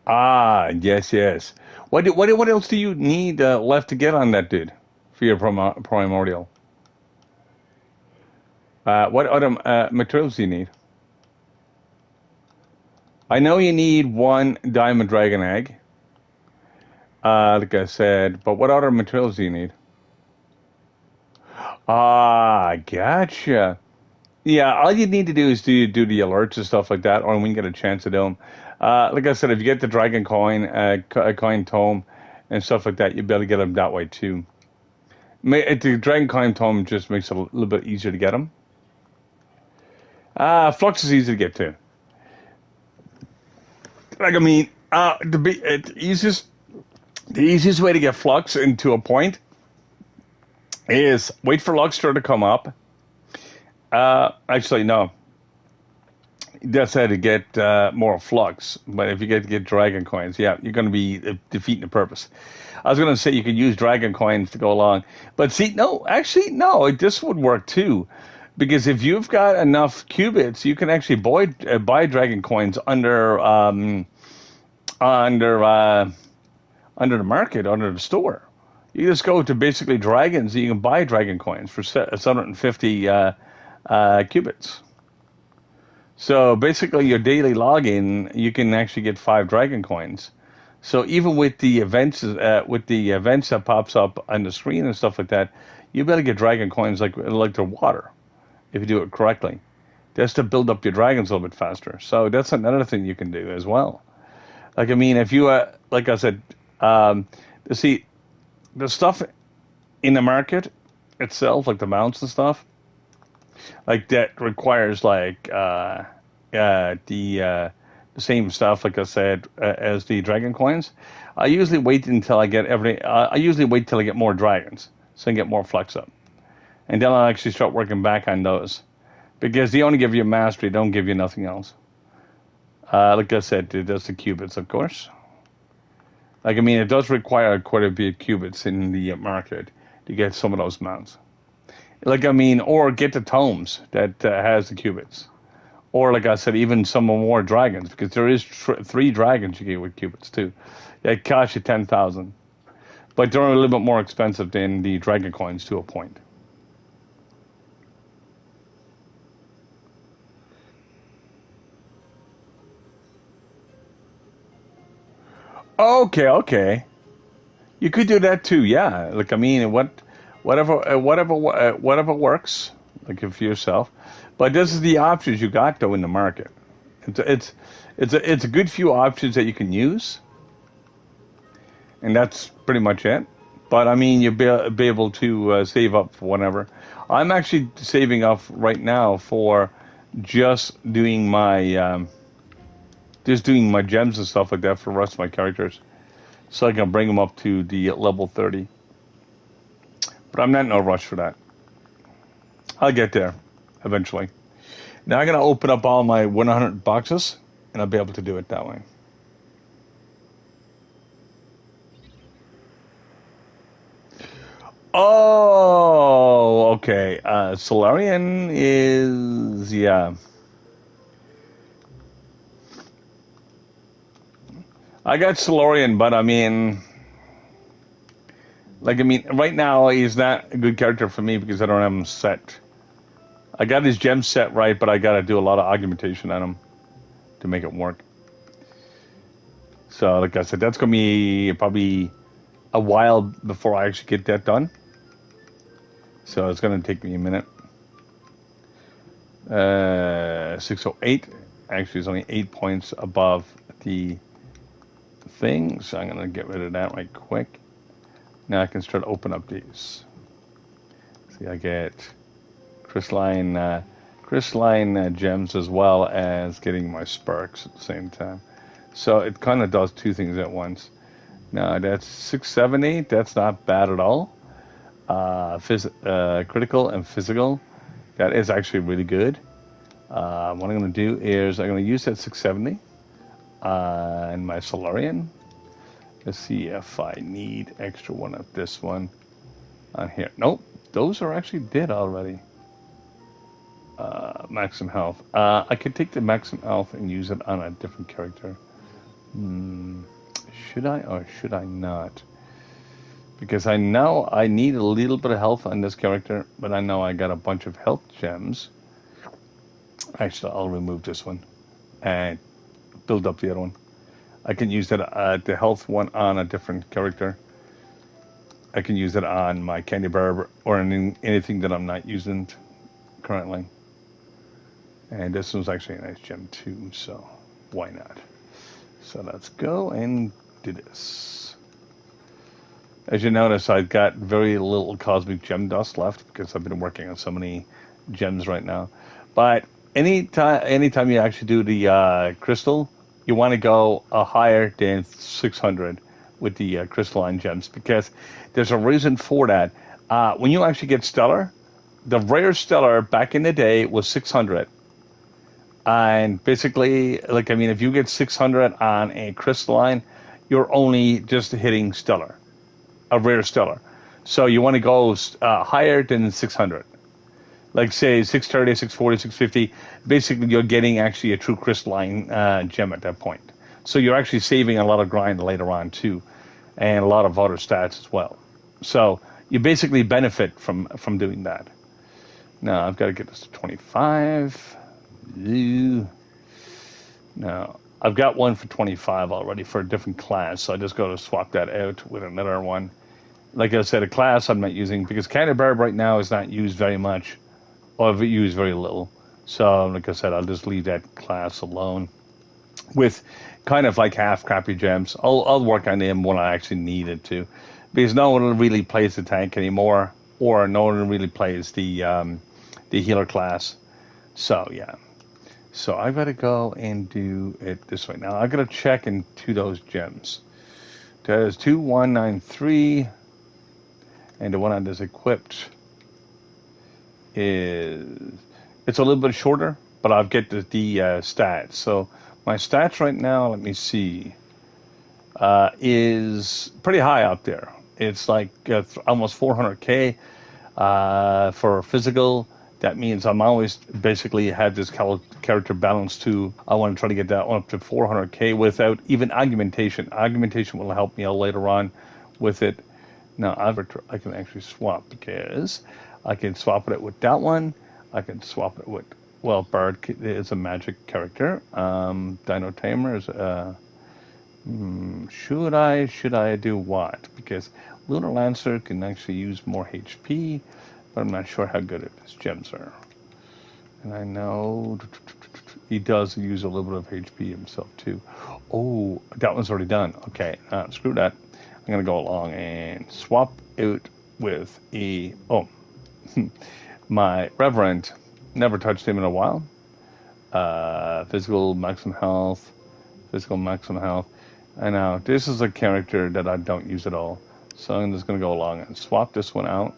Ah, yes. What else do you need left to get on that, dude, for your primordial? What other materials do you need? I know you need 1 diamond dragon egg, like I said, but what other materials do you need? Ah, gotcha. Yeah, all you need to do is do the alerts and stuff like that, or when you get a chance to do them. Like I said, if you get the dragon coin, coin tome, and stuff like that, you'll be able to get them that way too. The dragon coin tome just makes it a little bit easier to get them. Flux is easy to get too. Like I mean, the easiest way to get flux into a point is wait for Luxtor to come up. Actually, no. That's how to get more flux. But if you get dragon coins, yeah, you're going to be defeating the purpose. I was going to say you could use dragon coins to go along. But see, no, actually, no, this would work too. Because if you've got enough qubits, you can actually buy dragon coins under under the market, under the store. You just go to basically dragons, and you can buy dragon coins for 750 qubits. So basically, your daily login, you can actually get 5 dragon coins. So even with the events that pops up on the screen and stuff like that, you better get dragon coins like the water if you do it correctly. That's to build up your dragons a little bit faster. So that's another thing you can do as well. Like I mean, if you like I said, see the stuff in the market itself, like the mounts and stuff, like that requires the same stuff, like I said, as the dragon coins. I usually wait until I get I usually wait till I get more dragons, so I can get more flex up, and then I'll actually start working back on those, because they only give you mastery, don't give you nothing else. Like I said, it does the qubits, of course. Like I mean, it does require quite a bit of qubits in the market to get some of those mounts. Like I mean, or get the tomes that has the qubits, or like I said, even some more dragons, because there is 3 dragons you get with qubits too. That cost you 10,000, but they're a little bit more expensive than the dragon coins to a point. Okay, okay, you could do that too. Yeah, like I mean, whatever works, like for yourself. But this is the options you got though in the market. It's it's a good few options that you can use, and that's pretty much it. But I mean, be able to save up for whatever. I'm actually saving up right now for just doing my doing my gems and stuff like that for the rest of my characters, so I can bring them up to the level 30. But I'm not in no rush for that. I'll get there eventually. Now I'm gonna open up all my 100 boxes, and I'll be able to do it that way. Oh, okay. Solarian is, yeah. I got Solarian, but I mean, like I mean, right now he's not a good character for me because I don't have him set. I got his gem set right, but I got to do a lot of augmentation on him to make it work. So, like I said, that's gonna be probably a while before I actually get that done. So it's gonna take me a minute. 608 actually is only 8 points above the thing, so I'm gonna get rid of that right quick. Now I can start open up these. See, I get crystalline gems as well as getting my sparks at the same time. So it kind of does 2 things at once. Now that's 678. That's not bad at all. Critical and physical. That is actually really good. What I'm going to do is I'm going to use that 670 in my Solarian. Let's see if I need extra one of this one on here. Nope, those are actually dead already. Maximum health. I could take the maximum health and use it on a different character. Should I or should I not? Because I know I need a little bit of health on this character, but I know I got a bunch of health gems. Actually, I'll remove this one and build up the other one. I can use that the health one on a different character. I can use it on my candy barb or anything that I'm not using currently. And this one's actually a nice gem too, so why not? So let's go and do this. As you notice, I've got very little cosmic gem dust left because I've been working on so many gems right now. But anytime you actually do the crystal, you want to go higher than 600 with the crystalline gems because there's a reason for that. When you actually get stellar, the rare stellar back in the day was 600. And basically, like, I mean, if you get 600 on a crystalline, you're only just hitting stellar, a rare stellar. So you want to go higher than 600. Like, say, 630, 640, 650. Basically, you're getting actually a true crystalline gem at that point. So you're actually saving a lot of grind later on, too, and a lot of other stats as well. So you basically benefit from doing that. Now, I've got to get this to 25. Now, I've got one for 25 already for a different class, so I just got to swap that out with another one. Like I said, a class I'm not using because Canterbury right now is not used very much, or I've used very little. So, like I said, I'll just leave that class alone with kind of like half crappy gems. I'll work on them when I actually need it to, because no one really plays the tank anymore, or no one really plays the healer class. So yeah. So I've got to go and do it this way. Now I've got to check into those gems. That is 2193, and the one I just equipped is it's a little bit shorter, but I'll get the stats. So my stats right now, let me see, is pretty high out there. It's like almost 400k for physical. That means I'm always basically have this character balance too. I want to try to get that one up to 400k without even augmentation. Augmentation will help me out later on with it. Now I can actually swap because I can swap it with that one. I can swap it with, well, Bard is a magic character. Dino Tamer is should I do what? Because Lunar Lancer can actually use more HP, but I'm not sure how good his gems are. And I know he does use a little bit of HP himself too. Oh, that one's already done. Okay, screw that. I'm gonna go along and swap out with my Reverend. Never touched him in a while. Physical maximum health. Physical maximum health. I know this is a character that I don't use at all. So I'm just gonna go along and swap this one out.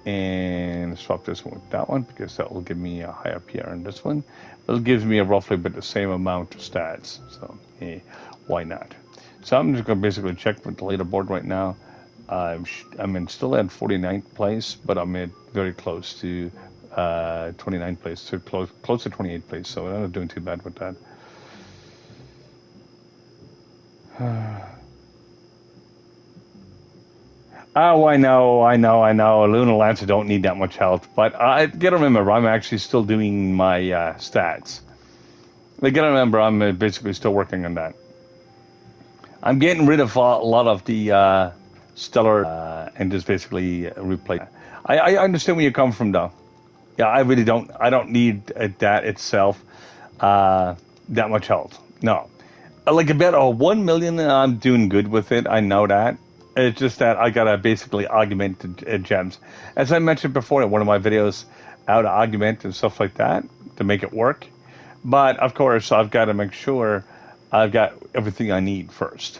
And swap this one with that one because that will give me a higher PR in this one. It gives me a roughly but the same amount of stats. So why not? So I'm just going to basically check with the leaderboard right now. I'm still at 49th place, but I'm at very close to 29th place, so close to 28th place. So I'm not doing too bad with that. Oh, I know. Lunar Lancer don't need that much health, but I gotta remember I'm actually still doing my stats. I gotta remember I'm basically still working on that. I'm getting rid of a lot of the stellar and just basically replace. I understand where you come from, though. Yeah, I really don't. I don't need that itself that much health. No, like about 1 million, I'm doing good with it. I know that. It's just that I gotta basically augment gems. As I mentioned before in one of my videos, how to augment and stuff like that to make it work. But of course, I've got to make sure I've got everything I need first.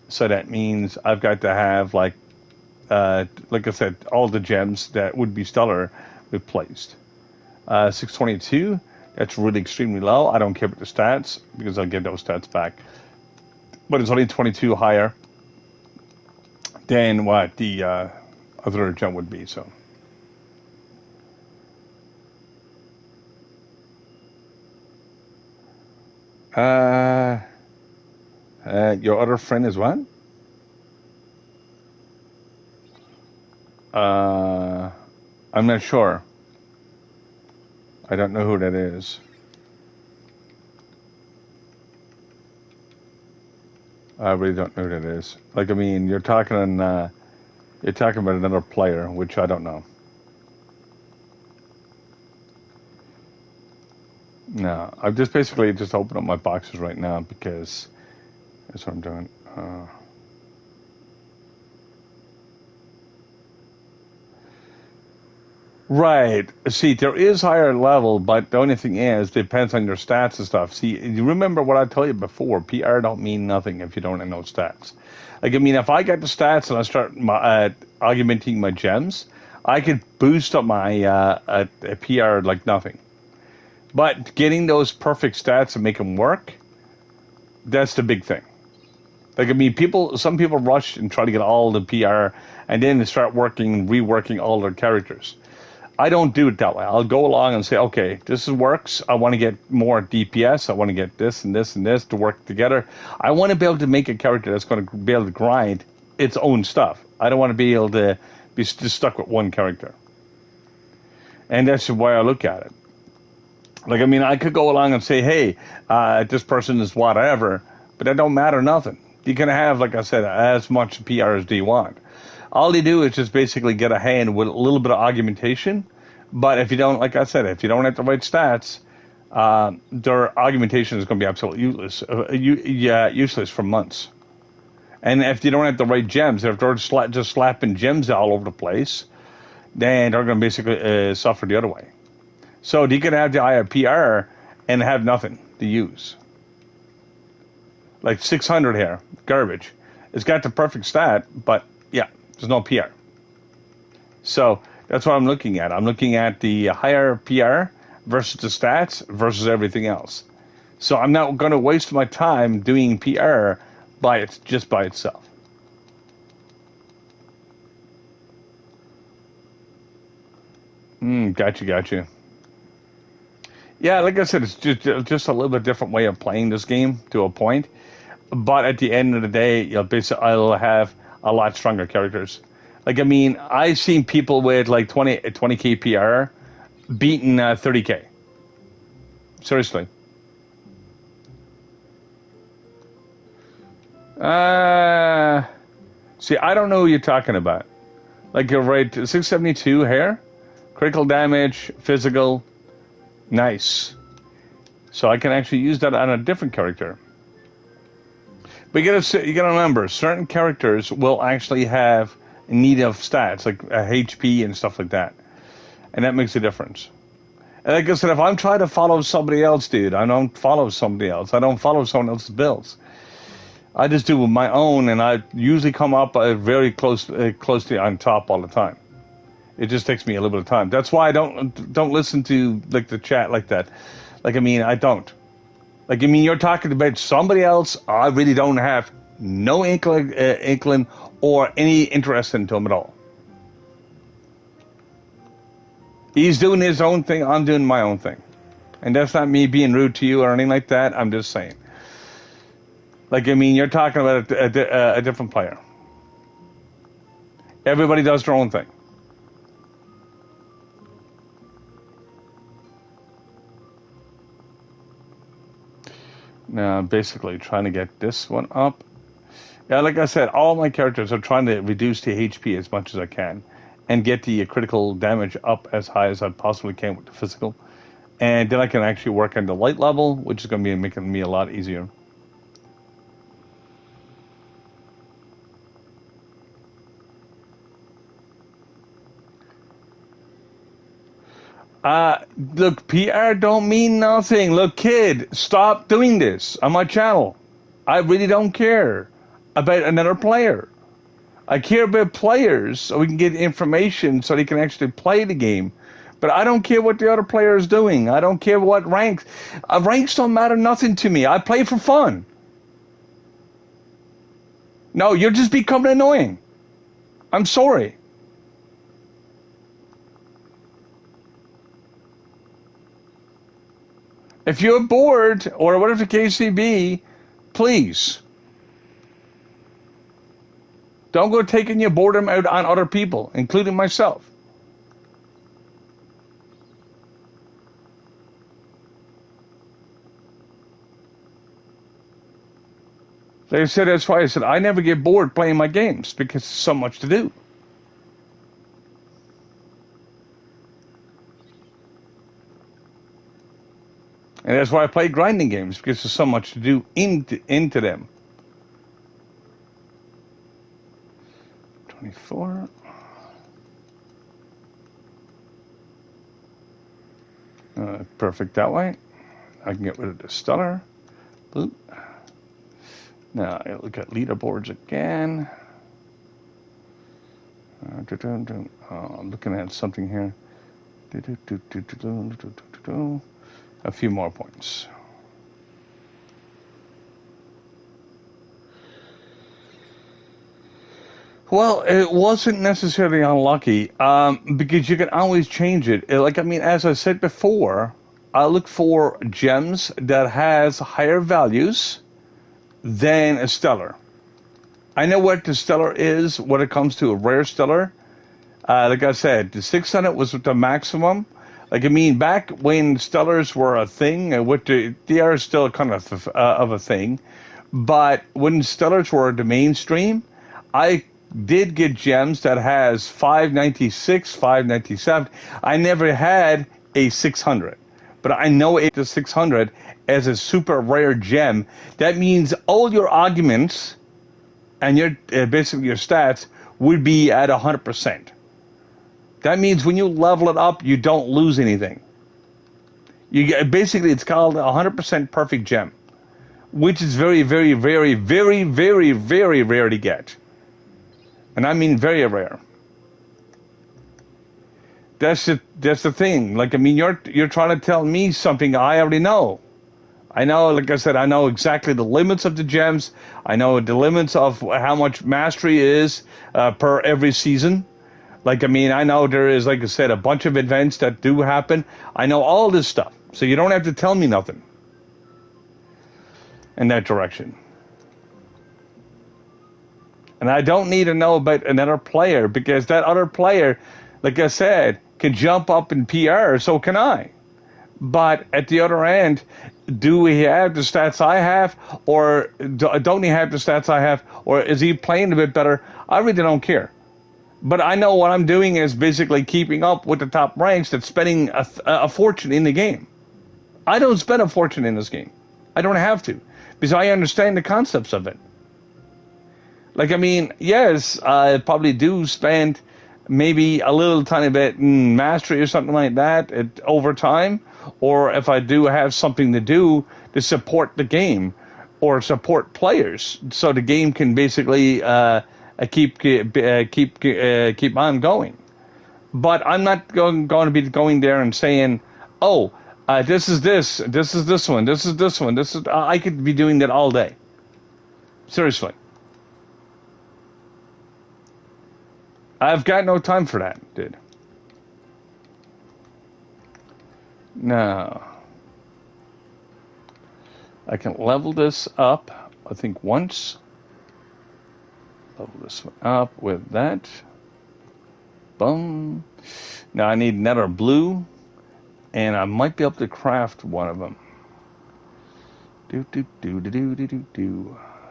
So that means I've got to have like I said, all the gems that would be stellar replaced. 622, that's really extremely low. I don't care about the stats because I'll get those stats back. But it's only 22 higher than what the other gem would be. So. Your other friend is what? I'm not sure. I don't know who that is. I really don't know who that is. Like, I mean, you're talking about another player, which I don't know. No, I've just basically just opened up my boxes right now because that's what I'm doing. Right. See, there is higher level, but the only thing is, depends on your stats and stuff. See, you remember what I told you before? PR don't mean nothing if you don't have no stats. Like, I mean, if I get the stats and I start augmenting my gems, I could boost up my PR like nothing. But getting those perfect stats and make them work, that's the big thing. Like, I mean, some people rush and try to get all the PR, and then they start reworking all their characters. I don't do it that way. I'll go along and say, okay, this works. I want to get more DPS. I want to get this and this and this to work together. I want to be able to make a character that's going to be able to grind its own stuff. I don't want to be able to be just stuck with one character. And that's the way I look at it. Like, I mean, I could go along and say, hey, this person is whatever, but that don't matter nothing. You can have, like I said, as much PR as you want. All they do is just basically get a hand with a little bit of augmentation. But if you don't, like I said, if you don't have the right stats, their augmentation is going to be absolutely useless. Useless for months. And if you don't have the right gems, if they're just slapping gems all over the place, then they're going to basically suffer the other way. So you can have the IPR and have nothing to use. Like 600 here, garbage. It's got the perfect stat, but yeah, there's no PR. So that's what I'm looking at. I'm looking at the higher PR versus the stats versus everything else. So I'm not going to waste my time doing PR just by itself. Gotcha. Yeah, like I said, it's just a little bit different way of playing this game to a point. But at the end of the day, basically, I'll have a lot stronger characters. Like, I mean, I've seen people with like 20k PR beating 30k. Seriously. Uh, See, I don't know who you're talking about. Like, you're right, 672 hair, critical damage, physical, nice. So I can actually use that on a different character. But you gotta remember, certain characters will actually have need of stats like HP and stuff like that, and that makes a difference. And like I said, if I'm trying to follow somebody else, dude, I don't follow somebody else. I don't follow someone else's builds. I just do my own, and I usually come up very closely on top all the time. It just takes me a little bit of time. That's why I don't listen to like the chat like that. Like, I mean, I don't. Like, I mean, you're talking about somebody else. I really don't have no inkling or any interest into him at all. He's doing his own thing. I'm doing my own thing. And that's not me being rude to you or anything like that. I'm just saying. Like, I mean, you're talking about a different player. Everybody does their own thing. Now, basically, trying to get this one up. Yeah, like I said, all my characters are trying to reduce the HP as much as I can and get the critical damage up as high as I possibly can with the physical. And then I can actually work on the light level, which is going to be making me a lot easier. Look, PR don't mean nothing. Look, kid, stop doing this on my channel. I really don't care about another player. I care about players so we can get information so they can actually play the game. But I don't care what the other player is doing. I don't care what ranks. Ranks don't matter nothing to me. I play for fun. No, you're just becoming annoying. I'm sorry. If you're bored or whatever the case may be, please don't go taking your boredom out on other people, including myself. Like I said, that's why I said I never get bored playing my games because there's so much to do. And that's why I play grinding games, because there's so much to do into them. 24. Perfect that way. I can get rid of the stutter. Boop. Now I look at leaderboards again. I'm looking at something here. A few more points. Well, it wasn't necessarily unlucky because you can always change it. Like, I mean, as I said before, I look for gems that has higher values than a stellar. I know what the stellar is when it comes to a rare stellar. Like I said, the 600 was the maximum. Like, I mean, back when stellars were a thing, they are still kind of a thing. But when stellars were the mainstream, I did get gems that has 596, 597. I never had a 600, but I know the 600 as a super rare gem. That means all your arguments and your basically your stats would be at 100%. That means when you level it up, you don't lose anything. You get, basically, it's called a 100% perfect gem, which is very, very, very, very, very, very rare to get. And I mean very rare. That's the thing. Like, I mean, you're trying to tell me something I already know. I know, like I said, I know exactly the limits of the gems. I know the limits of how much mastery is per every season. Like, I mean, I know there is, like I said, a bunch of events that do happen. I know all this stuff. So you don't have to tell me nothing in that direction. And I don't need to know about another player because that other player, like I said, can jump up in PR, so can I. But at the other end, do he have the stats I have, or don't he have the stats I have, or is he playing a bit better? I really don't care. But I know what I'm doing is basically keeping up with the top ranks that's spending a fortune in the game. I don't spend a fortune in this game. I don't have to, because I understand the concepts of it. Like, I mean, yes, I probably do spend maybe a little tiny bit in mastery or something like that over time, or if I do have something to do to support the game or support players, so the game can basically keep on going. But I'm not going to be going there and saying, "Oh, this is this one, this is this one, this is." I could be doing that all day. Seriously. I've got no time for that, dude. Now, I can level this up, I think once. Level this one up with that. Boom. Now I need another blue, and I might be able to craft one of them. Do.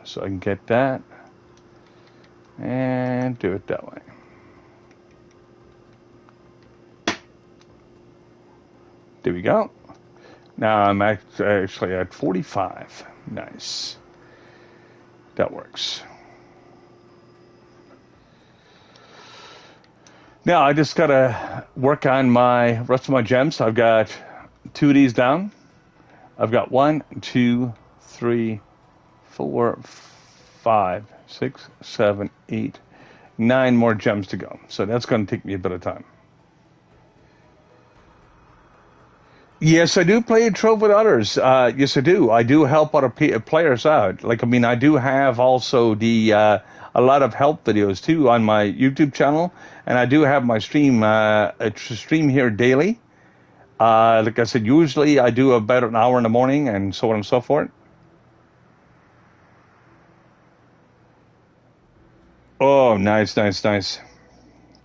So I can get that, and do it that way. There we go. Now I'm actually at 45. Nice. That works. Now I just gotta work on my rest of my gems. I've got 2 of these down. I've got 1, 2, 3, 4, 5, 6, 7, 8, 9 more gems to go. So that's going to take me a bit of time. Yes, I do play a trove with others. Yes, I do. I do help other players out. Like, I mean, I do have also a lot of help videos too on my YouTube channel, and I do have my stream here daily. Like I said, usually I do about an hour in the morning, and so on and so forth. Oh, nice.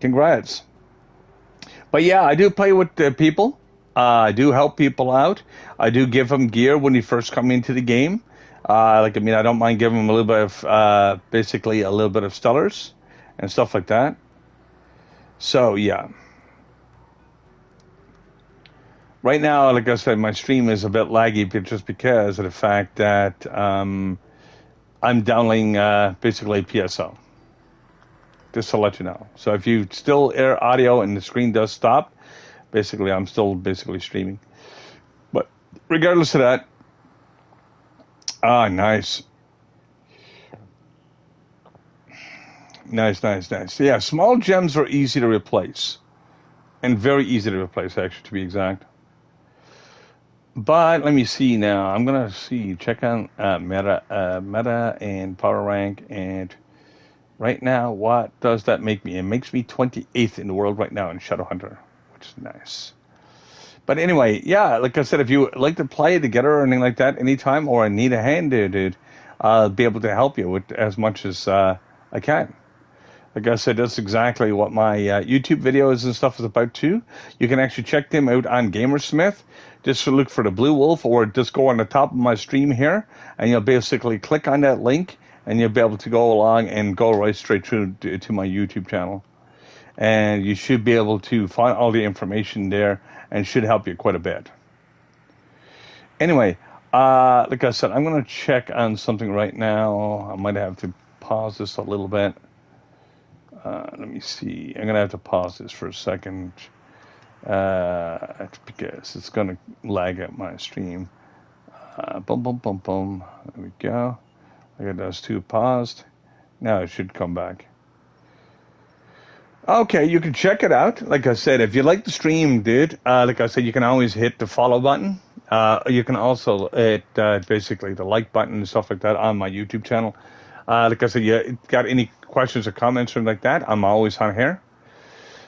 Congrats. But yeah, I do play with people. I do help people out. I do give them gear when they first come into the game. Like, I mean, I don't mind giving them a little bit of, basically a little bit of stellars and stuff like that. So, yeah. right now, like I said, my stream is a bit laggy just because of the fact that I'm downloading basically PSO. Just to let you know. So if you still air audio and the screen does stop, basically I'm still basically streaming. But regardless of that, nice. Nice. Yeah, small gems are easy to replace. And very easy to replace, actually, to be exact. But let me see now. I'm going to check on meta and power rank. And right now, what does that make me? It makes me 28th in the world right now in Shadowhunter, which is nice. But anyway, yeah, like I said, if you like to play together or anything like that anytime, or I need a hand, dude, I'll be able to help you with as much as I can. Like I said, that's exactly what my YouTube videos and stuff is about too. You can actually check them out on Gamersmith. Just to look for the Blue Wolf, or just go on the top of my stream here, and you'll basically click on that link, and you'll be able to go along and go right straight through to my YouTube channel. And you should be able to find all the information there, and should help you quite a bit. Anyway, like I said, I'm going to check on something right now. I might have to pause this a little bit. Let me see. I'm going to have to pause this for a second because it's going to lag at my stream. Boom. There we go. I got those two paused. Now it should come back. Okay, you can check it out. Like I said, if you like the stream, dude, like I said, you can always hit the follow button. You can also hit basically the like button and stuff like that on my YouTube channel. Like I said, you got any questions or comments or anything like that, I'm always on here.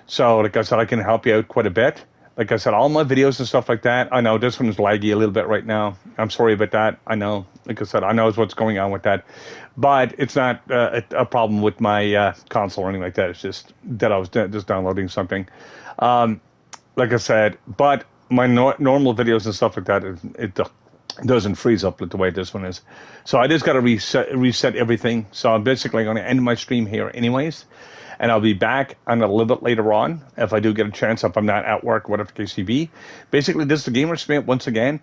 So, like I said, I can help you out quite a bit. Like I said, all my videos and stuff like that, I know this one's laggy a little bit right now. I'm sorry about that. I know. Like I said, I know what's going on with that. But it's not a problem with my console or anything like that. It's just that I was just downloading something. Like I said, but my normal videos and stuff like that, it doesn't freeze up the way this one is. So I just got to reset everything. So I'm basically going to end my stream here anyways. And I'll be back on a little bit later on if I do get a chance, if I'm not at work, whatever the case may be. Basically, this is the Gamersmith once again,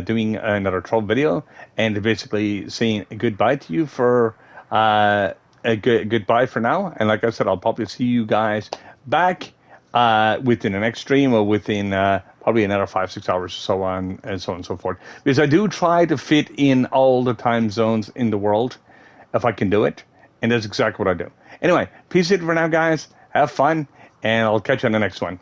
doing another troll video and basically saying goodbye to you for a goodbye for now. And like I said, I'll probably see you guys back within the next stream or within probably another 5-6 hours or so on and so on and so forth. Because I do try to fit in all the time zones in the world if I can do it. And that's exactly what I do. Anyway, peace out for now, guys. Have fun, and I'll catch you on the next one.